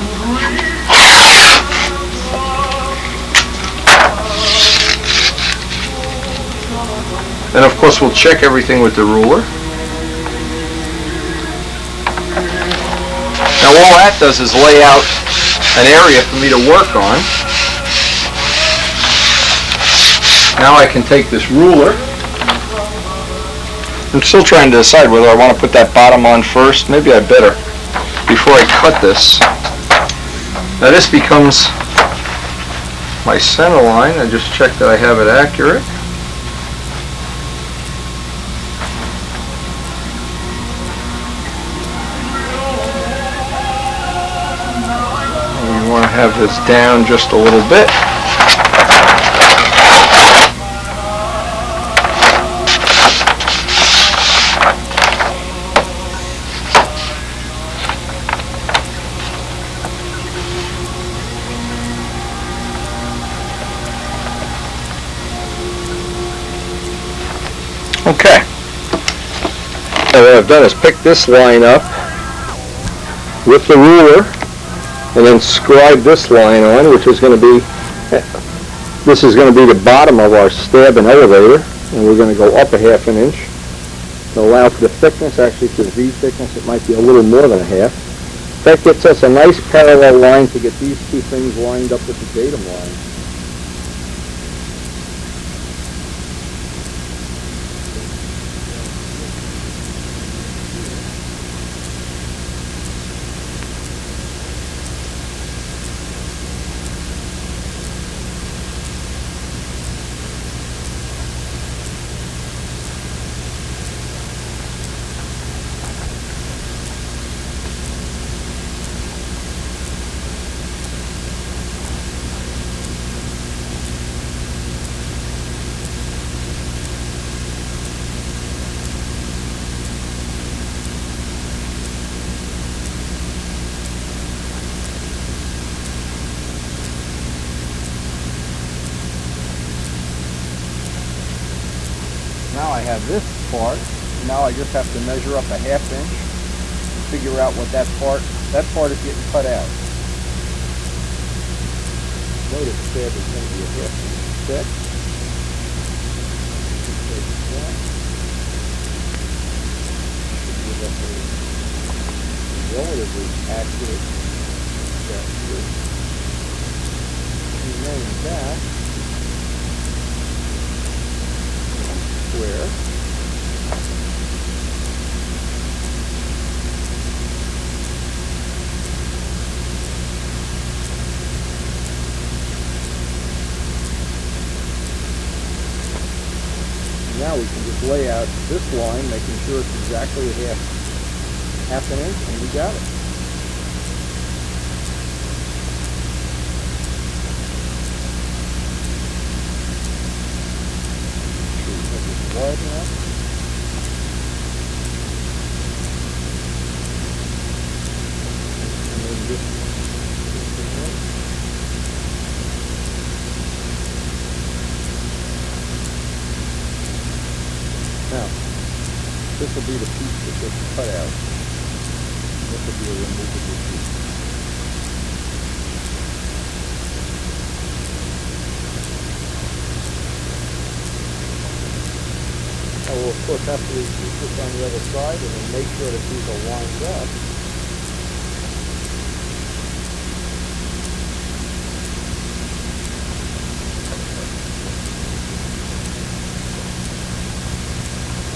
And of course we'll check everything with the ruler. Now all that does is lay out an area for me to work on. Now I can take this ruler. I'm still trying to decide whether I want to put that bottom on first. Maybe I better before I cut this. Now this becomes my center line. I just check that I have it accurate. And you want to have this down just a little bit. Okay. So what I've done is pick this line up with the ruler and then scribe this line on, which is going to be, this is going to be the bottom of our stab and elevator, and we're going to go up a half an inch to allow for the thickness. Actually, for the V thickness, it might be a little more than a half. That gets us a nice parallel line to get these two things lined up with the datum line. Now I have this part. Now I just have to measure up a half inch, figure out what that part is getting cut out. Notice the stab is going to be a half inch thick. Give us a relatively accurate step here. And then that square. Now we can just lay out this line, making sure it's exactly a half an inch, and we got it. Wide enough. And then just now, this will be the piece that gets cut out. This will be a removable piece. We'll of course have to repeat this on the other side and then make sure that these are lined up.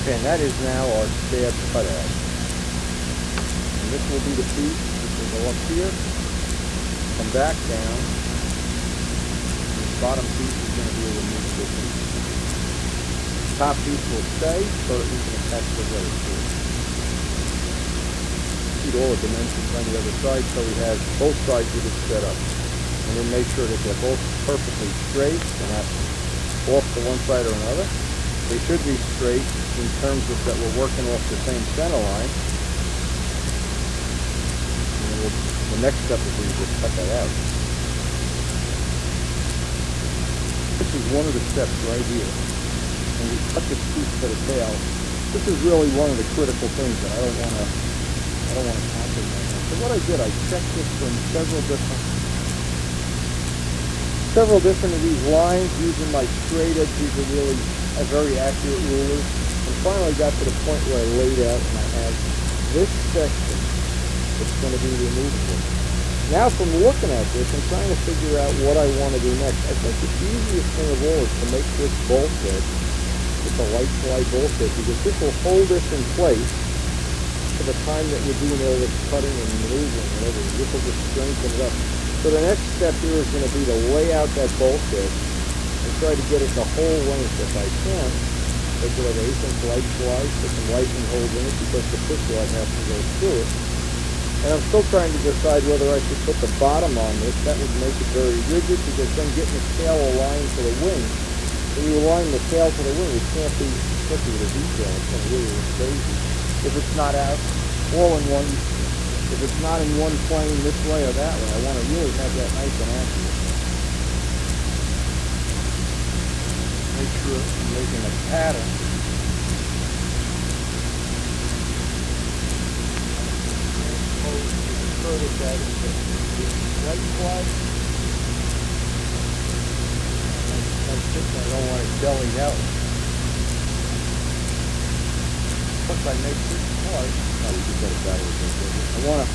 Okay, and that is now our stab cutout. And this will be the piece which will go up here, come back down, and the bottom piece is going to be a removable piece. Top piece will stay so that we can attach the letters to it. Shoot all the dimensions on the other side so we have both sides of it set up. And then make sure that they're both perfectly straight and not off to one side or another. They should be straight in terms of that we're working off the same center line. And then the next step is we just cut that out. This is one of the steps right here. And we cut this piece to the tail. This is really one of the critical things that I don't want to compromise on. So what I did, I checked this from several different of these lines using my straight edge. These are really a very accurate rulers. And finally got to the point where I laid out and I have this section that's going to be removable. Now from looking at this, I'm trying to figure out what I want to do next. I think the easiest thing of all is to make this bulkhead with a light slide bulkhead, because this will hold this in place for the time that we're doing all this cutting and maneuvering, whatever. This will just strengthen it up. So the next step here is going to be to lay out that bulkhead and try to get it the whole length if I can. Make it an 8-inch light slide, put some lightning holes in it because the push rod has to go through it. And I'm still trying to decide whether I should put the bottom on this. That would make it very rigid, because then getting the tail aligned to the wing. When you align the tail to the wing, it can't be, especially with a detail, it's going to really look crazy. If it's not out all in one, if it's not in one plane this way or that way, I want to really have that nice and accurate. Make sure I'm making a pattern. Further that into white slide. Like this, I don't want it bellied out. Once I make this part, we just got it backwards. I want to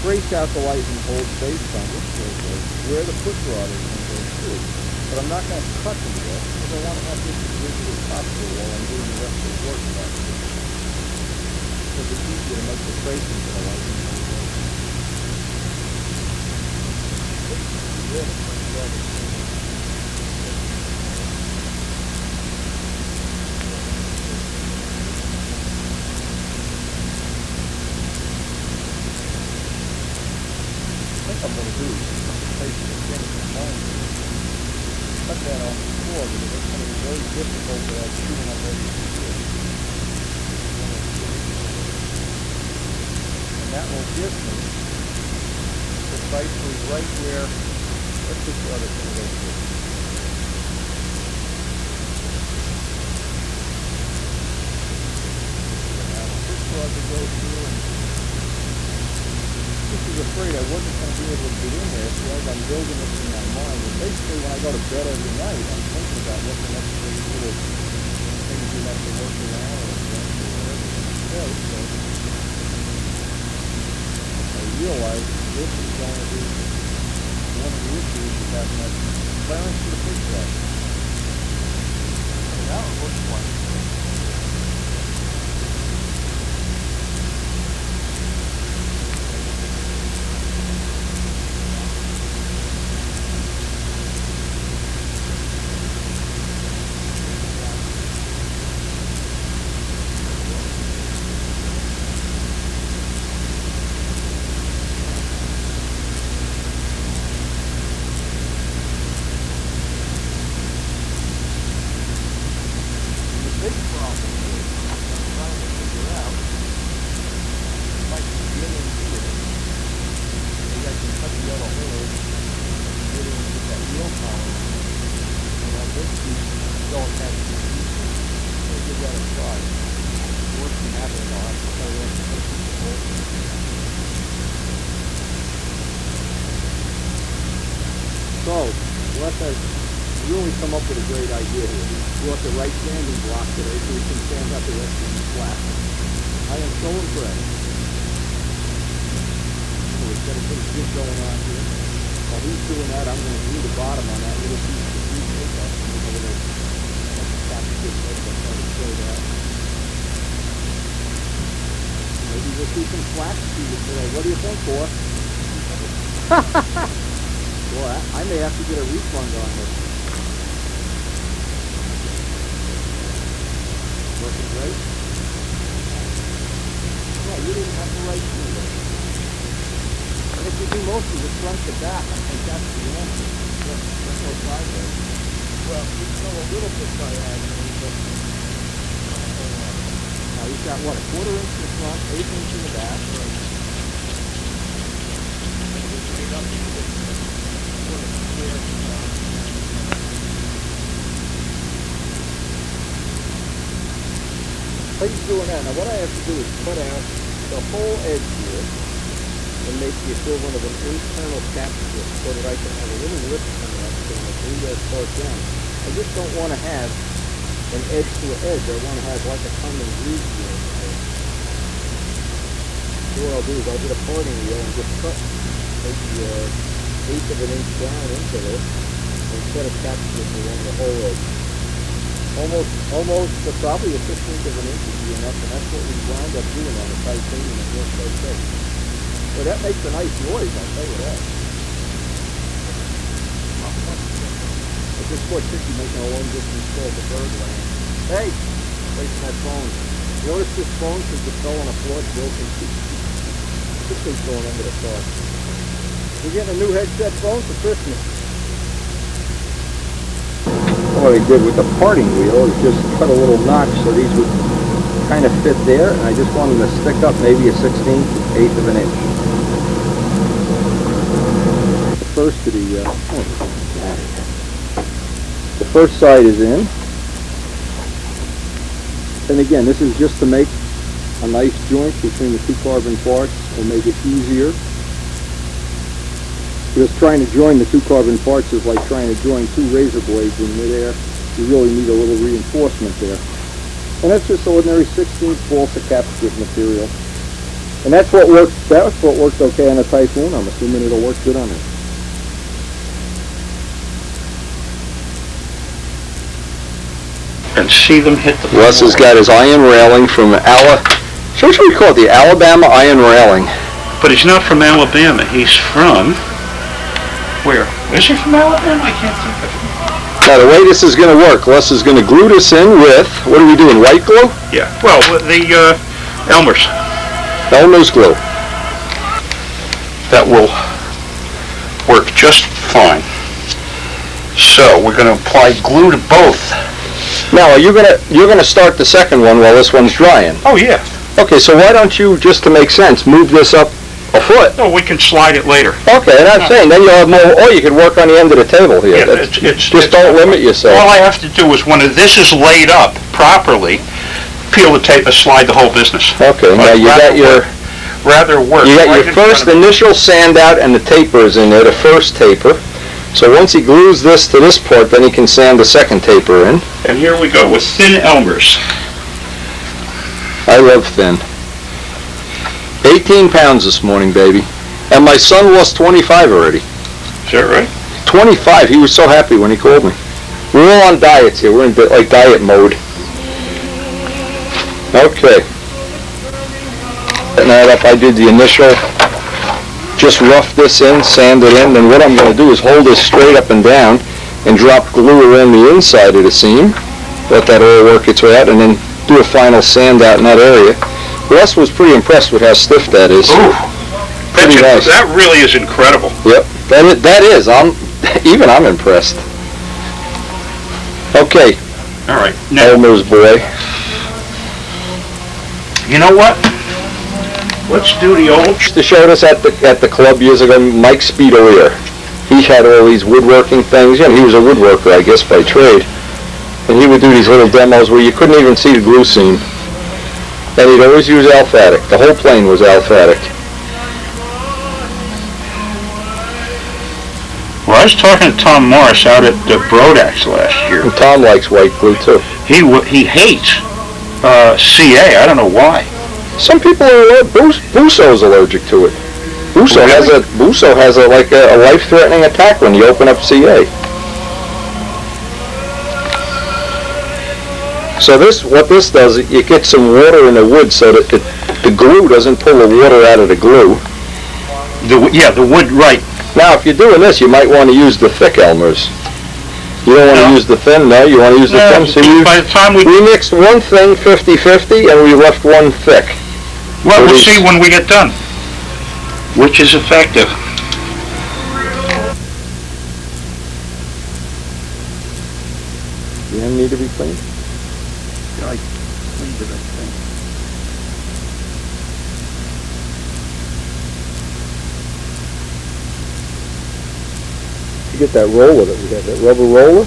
trace out the lightning holes based on this, where the push rod is going to go through. But I'm not going to cut them yet, because I want to have this as rigid as possible while I'm doing the rest of the work back here. Because it's easier to make the tracing for the lightning holes. I think I'm going to do tracing again in the mind. Cut that off the floor, because it's going to be very difficult to have shooting on those here. And that will give me precisely right where this is the other thing goes through. Now this rod to go through, and this is afraid I wasn't going to be able to get in there, so as I'm building it in my mind, and basically when I go to bed every night, I'm thinking about what the next little things you have to work around or whatever it does. So I realize this is going to be one of the issues with having that clearance to the push rod. Now it looks like So, unless I really come up with a great idea here, we brought the right sanding block today so we can sand up the rest of the flat. I am so impressed. So we've got a big jig going on here. While he's doing that, I'm going to glue the bottom on that little piece of the piece makeup. I'm going to tap the good makeup, try to show that. Maybe we'll see some flax pieces today. What do you think, boy? Boy, I may have to get a refund on this. Working great? Yeah, you didn't have the right tool. And if you do most of the front to back, I think that's the answer. Yeah, that's no sideways. Well, you go a little bit diagonally, but now you've got what, a 1/4 inch in the front, 1/8 inch in the back. Right. And it's made up into this sort of square design. He's doing that. Now what I have to do is cut out the whole edge here and make the equivalent of an internal cap strip so that I can have a little lip coming up so I bring that part down. I just don't want to have an edge to an edge. I want to have like a tongue and groove here. So what I'll do is I'll get a parting wheel and just cut maybe 1/8 of an inch down into this and set a cap strip along the whole road. Almost, but probably a 1/15 of an inch would be enough, and that's what we wound up doing on the Typhoon, and it worked okay. So that makes a nice noise, I'll tell you that. I just caught Chicky making a long distance call to Birdland. Hey, placing that phone. Notice this phone since it fell on the floor, it's broken. This thing's going under the car. We're getting a new headset phone for Christmas. What I did with the parting wheel is just cut a little notch so these would kind of fit there, and I just wanted them to stick up maybe a 1/16, 1/8 of an inch. The first of the first side is in, and again, this is just to make a nice joint between the two carbon parts and make it easier. Because trying to join the two carbon parts is like trying to join two razor blades in midair. You really need a little reinforcement there. And that's just ordinary 16th balsa cap strip material. And that's what worked okay on a Typhoon. I'm assuming it'll work good on it. And see them hit the Russ has got his iron railing from so what should we call it? The Alabama iron railing. But he's not from Alabama. He's from... Where? Is he from Alabama? I can't think of it. Now the way this is going to work, Les is going to glue this in with, what are we doing, white glue? Yeah. Well, the Elmer's. Elmer's glue. That will work just fine. So we're going to apply glue to both. Now you're gonna start the second one while this one's drying. Oh yeah. Okay, so why don't you, just to make sense, move this up a foot? No, we can slide it later. Okay, and I'm saying then you'll have more. Or you could work on the end of the table here. Yeah, Just don't limit yourself. All I have to do is when this is laid up properly, peel the tape and slide the whole business. Okay, now you got your You got your first initial sand out and the taper is in there, the first taper. So once he glues this to this part, then he can sand the second taper in. And here we go with thin Elmer's. I love thin. 18 pounds this morning, baby. And my son lost 25 already. Is that right? 25. He was so happy when he called me. We're all on diets here. We're in like diet mode. Okay. Setting that up, I did the initial. Just rough this in, sand it in. Then what I'm going to do is hold this straight up and down and drop glue around the inside of the seam. Let that all work its way out, and then do a final sand out in that area. Les was pretty impressed with how stiff that is. Ooh, pretty nice. That really is incredible. Yep, that is. I'm impressed. Okay. All right. Now, Elmer's boy. you know what? Let's do the old. They showed us at the club years ago, Mike Speedolier. He had all these woodworking things. You know, he was a woodworker, I guess, by trade. And he would do these little demos where you couldn't even see the glue seam. And he'd always use alphatic. The whole plane was alphatic. Well, I was talking to Tom Morris out at Brodax last year. And Tom likes white glue too. He hates CA. I don't know why. Some people are Busso's allergic to it. Busso has a life-threatening attack when you open up CA. So what this does, it gets some water in the wood so that the glue doesn't pull the water out of the glue. The wood, right. Now, if you're doing this, you might want to use the thick Elmer's. You don't want to use the thin, no? You want to use the thin? So by the time we mixed one thing 50-50, and we left one thick. Well, we'll see when we get done which is effective. The end need to be cleaned? I cleaned it, I think. You get that roller that we got, that rubber roller,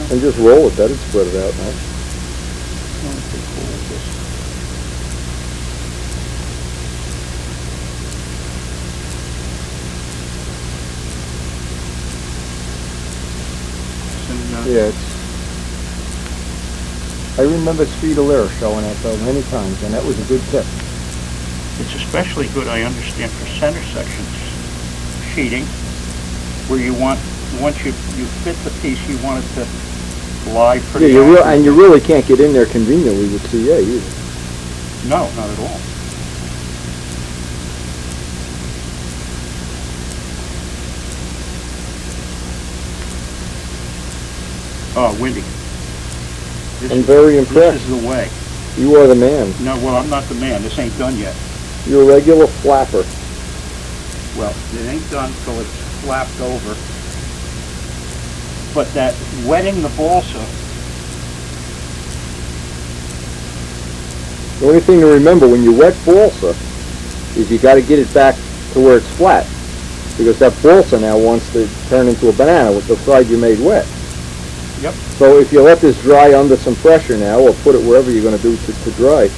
and just roll it. That'd spread it out nice. Yeah, I remember Speed Alera showing that though many times, and that was a good tip. It's especially good, I understand, for center section sheeting, where you want, once you fit the piece, you want it to lie pretty and you really can't get in there conveniently with CA either. No, not at all. Oh, windy. I'm very impressed. This is the way. You are the man. No, well, I'm not the man. This ain't done yet. You're a regular flapper. Well, it ain't done till it's flapped over. But that wetting the balsa, The only thing to remember when you wet balsa is you got to get it back to where it's flat, because that balsa now wants to turn into a banana with the side you made wet. Yep. So if you let this dry under some pressure now, or put it wherever you're going to do to dry,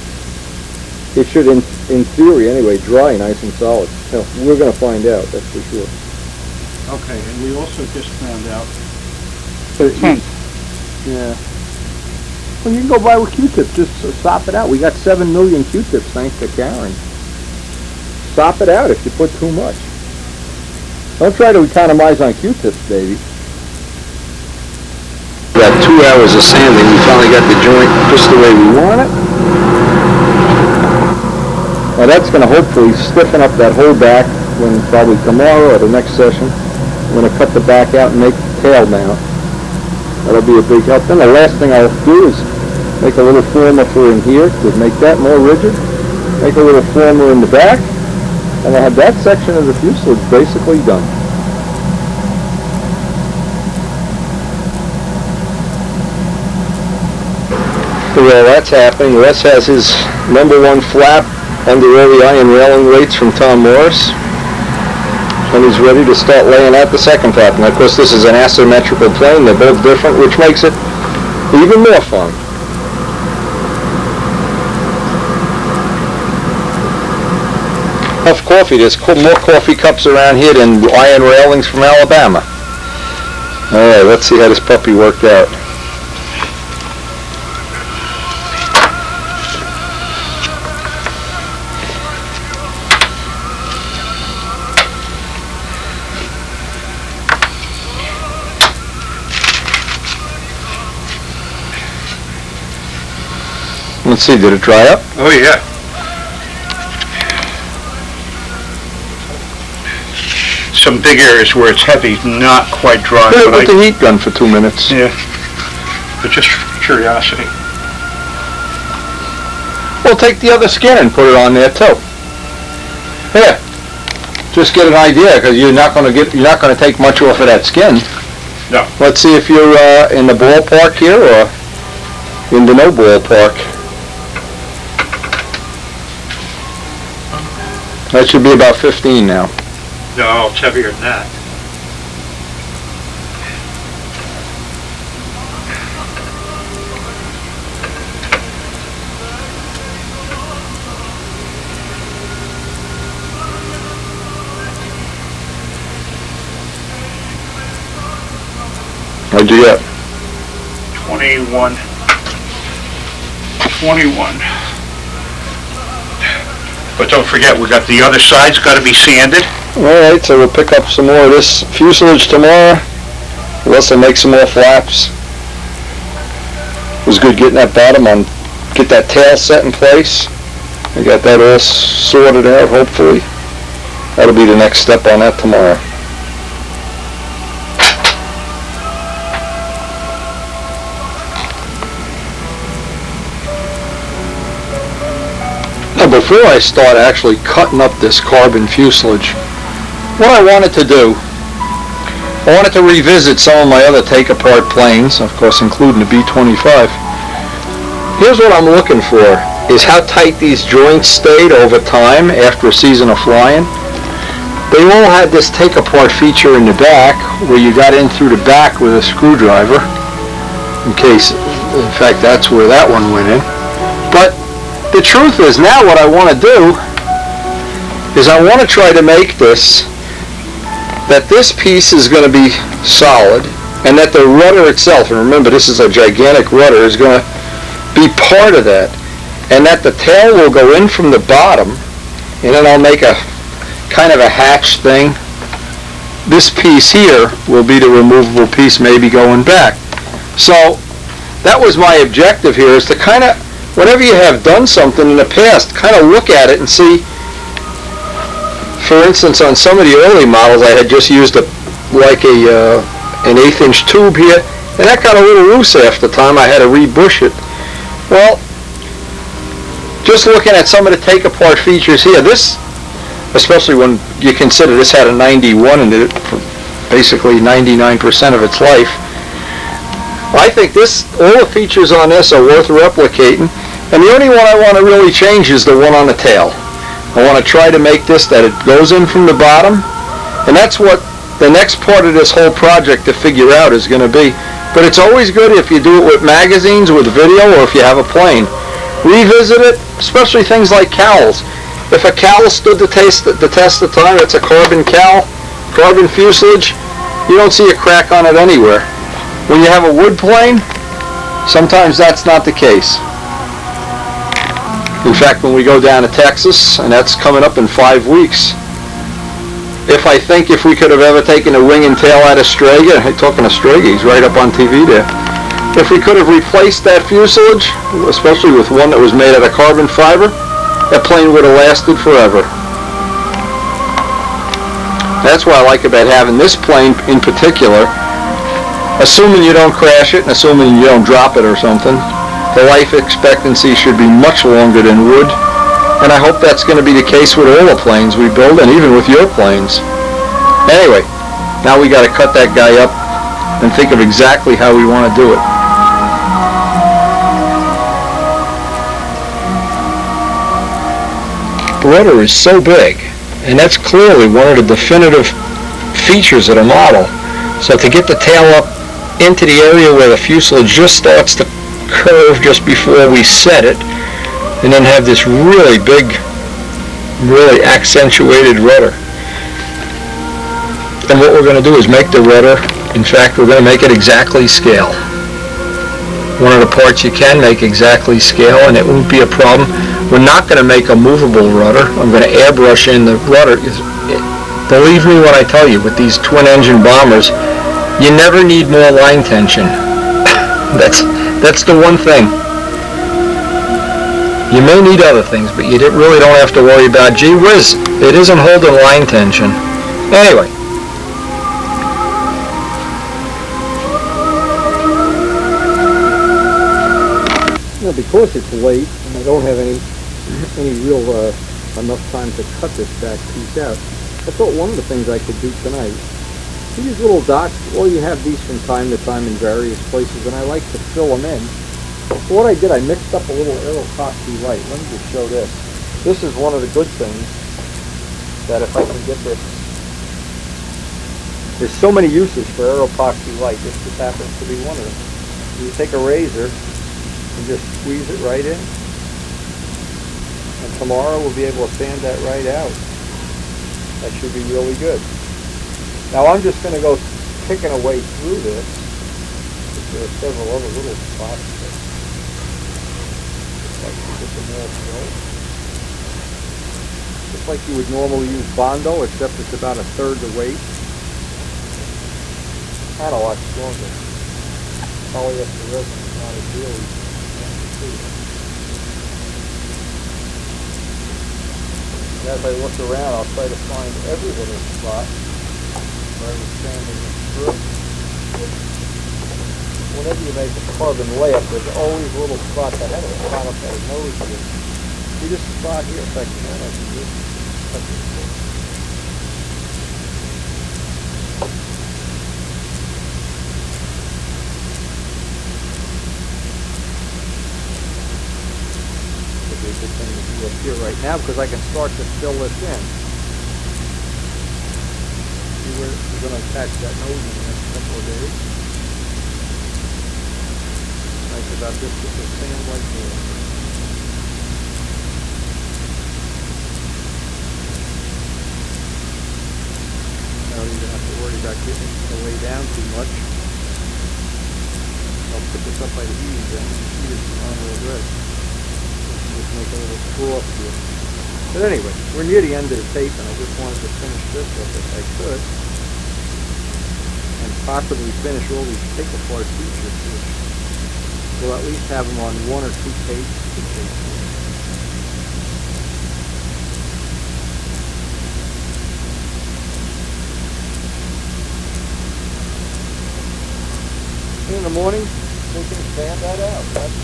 it should, in theory anyway, dry nice and solid. Now, we're going to find out, that's for sure. okay, and we also just found out Tent. Yeah. Well, you can go buy with Q-tips. Just sop it out. We got 7 million Q-tips thanks to Karen. Sop it out if you put too much. Don't try to economize on Q-tips, baby. About 2 hours of sanding, we finally got the joint just the way we want it. Now that's going to hopefully stiffen up that whole back when probably tomorrow or the next session. I'm going to cut the back out and make the tail mount. That'll be a big help. Then the last thing I'll do is make a little former for in here to make that more rigid. Make a little former in the back, and I'll have that section of the fuselage basically done. Well, that's happening. Les has his #1 flap under all the iron railing weights from Tom Morris. And he's ready to start laying out the second flap. And of course this is an asymmetrical plane. They're both different, which makes it even more fun. Enough coffee. There's more coffee cups around here than iron railings from Alabama. Alright, let's see how this puppy worked out. Let's see, did it dry up? Oh, yeah. Some big areas where it's heavy, not quite dry. Put it but with the heat gun for 2 minutes. Yeah. But just for curiosity. Well, take the other skin and put it on there too. Here, just get an idea, because you're not going to take much off of that skin. No. Let's see if you're in the ballpark here or in the no ballpark. That should be about 15 now. No, it's heavier than that. What'd you get? 21. But don't forget, we got the other side's got to be sanded. Alright, so we'll pick up some more of this fuselage tomorrow. Let's make some more flaps. It was good getting that bottom on, get that tail set in place. We got that all sorted out, hopefully. That'll be the next step on that tomorrow. Now, before I start actually cutting up this carbon fuselage, what I wanted to do, I wanted to revisit some of my other take-apart planes, of course including the B-25. Here's what I'm looking for, is how tight these joints stayed over time after a season of flying. They all had this take-apart feature in the back, where you got in through the back with a screwdriver, in case, in fact, that's where that one went in. But the truth is, now what I want to do is I want to try to make this, that this piece is going to be solid, and that the rudder itself, and remember this is a gigantic rudder, is going to be part of that, and that the tail will go in from the bottom, and then I'll make a kind of a hatch thing. This piece here will be the removable piece, maybe going back. So that was my objective here, is to kind of, whenever you have done something in the past, kind of look at it and see. For instance, on some of the early models, I had just used an 1/8" tube here, and that got a little loose after time. I had to rebush it. Well, just looking at some of the take-apart features here, this, especially when you consider this had a 91 in it for basically 99% of its life, I think all the features on this are worth replicating, and the only one I want to really change is the one on the tail. I want to try to make this that it goes in from the bottom, and that's what the next part of this whole project to figure out is going to be. But it's always good if you do it with magazines, with video, or if you have a plane. Revisit it, especially things like cowls. If a cowl stood the test of time, it's a carbon cowl, carbon fuselage, you don't see a crack on it anywhere. When you have a wood plane, sometimes that's not the case. In fact, when we go down to Texas, and that's coming up in 5 weeks, if we could have ever taken the wing and tail out of Strega, hey, talking to Strega, he's right up on TV there. If we could have replaced that fuselage, especially with one that was made out of carbon fiber, that plane would have lasted forever. That's what I like about having this plane in particular. Assuming you don't crash it and assuming you don't drop it or something, the life expectancy should be much longer than wood. And I hope that's going to be the case with all the planes we build, and even with your planes. Anyway, now we got to cut that guy up and think of exactly how we want to do it. The rudder is so big, and that's clearly one of the definitive features of the model. So to get the tail up into the area where the fuselage just starts to curve just before we set it, and then have this really big, really accentuated rudder. And what we're going to do is make the rudder, in fact, we're going to make it exactly scale. One of the parts you can make exactly scale, and it won't be a problem. We're not going to make a movable rudder. I'm going to airbrush in the rudder. Believe me when I tell you, with these twin-engine bombers, you never need more line tension. That's the one thing. You may need other things, but you really don't have to worry about, gee whiz, it isn't holding line tension. Anyway. You know, because it's late and I don't have any real enough time to cut this back piece out, I thought one of the things I could do tonight, these little dots, well, you have these from time to time in various places, and I like to fill them in. So what I did, I mixed up a little aeropoxy light. Let me just show this. This is one of the good things, that if I can get this, there's so many uses for aeropoxy light. This just happens to be one of them. You take a razor and just squeeze it right in, and tomorrow we'll be able to sand that right out. That should be really good. Now I'm just going to go picking away through this. There are several other little spots. Just like you would normally use Bondo, except it's about 1/3 the weight. And a lot stronger. Polyester resin is not as really and as I look around, I'll try to find every little spot where I was sanding this through. Whenever you make a carbon layup, there's always little spots. I had a spot up my nose here. See this spot here? If I can, I can just touch it. It'd be a good thing to do up here right now because I can start to fill this in. See where we're going to attach that nose in the next couple of days. Nice about this, just a sand like this. I don't even have to worry about getting it to lay down too much. I'll put this up by the heating gun. The heat is on real good. Just make a little screw up here. But anyway, we're near the end of the tape, and I just wanted to finish this up if I could, and possibly finish all these take-apart features, which we'll at least have them on one or two pages. In the morning, we can sand that out. That's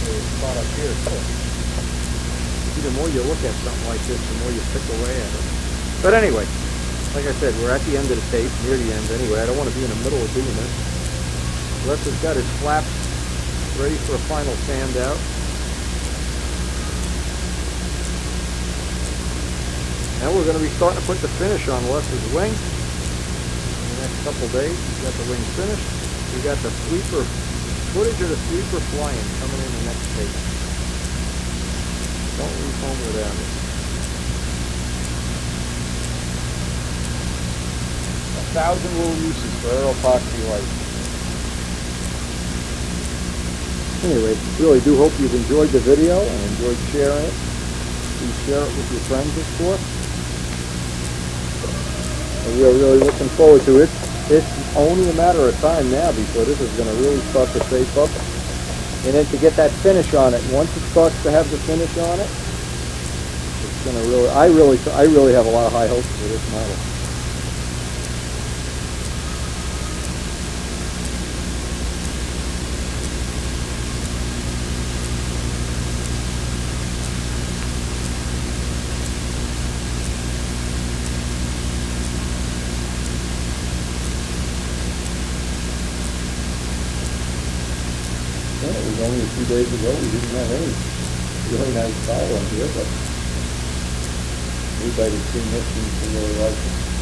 the spot up here too. The more you look at something like this, the more you pick away at it. But anyway, like I said, we're at the end of the tape, near the end anyway. I don't want to be in the middle of doing this. Les has got his flaps ready for a final sand out. Now we're going to be starting to put the finish on Les's wing. Couple days, we got the wing finished. We got the sweeper, footage of the sweeper flying coming in the next tape. Don't leave home without it. 1,000 little uses for air epoxy light. Anyway, really do hope you've enjoyed the video and enjoyed sharing it. Please share it with your friends, of course. And we are really looking forward to it. It's only a matter of time now before this is going to really start to shape up. And then to get that finish on it. And once it starts to have the finish on it, it's going to really, I really have a lot of high hopes for this model. It was only a few days ago we didn't have any really nice style on here, but everybody that's seen this seems to really like it.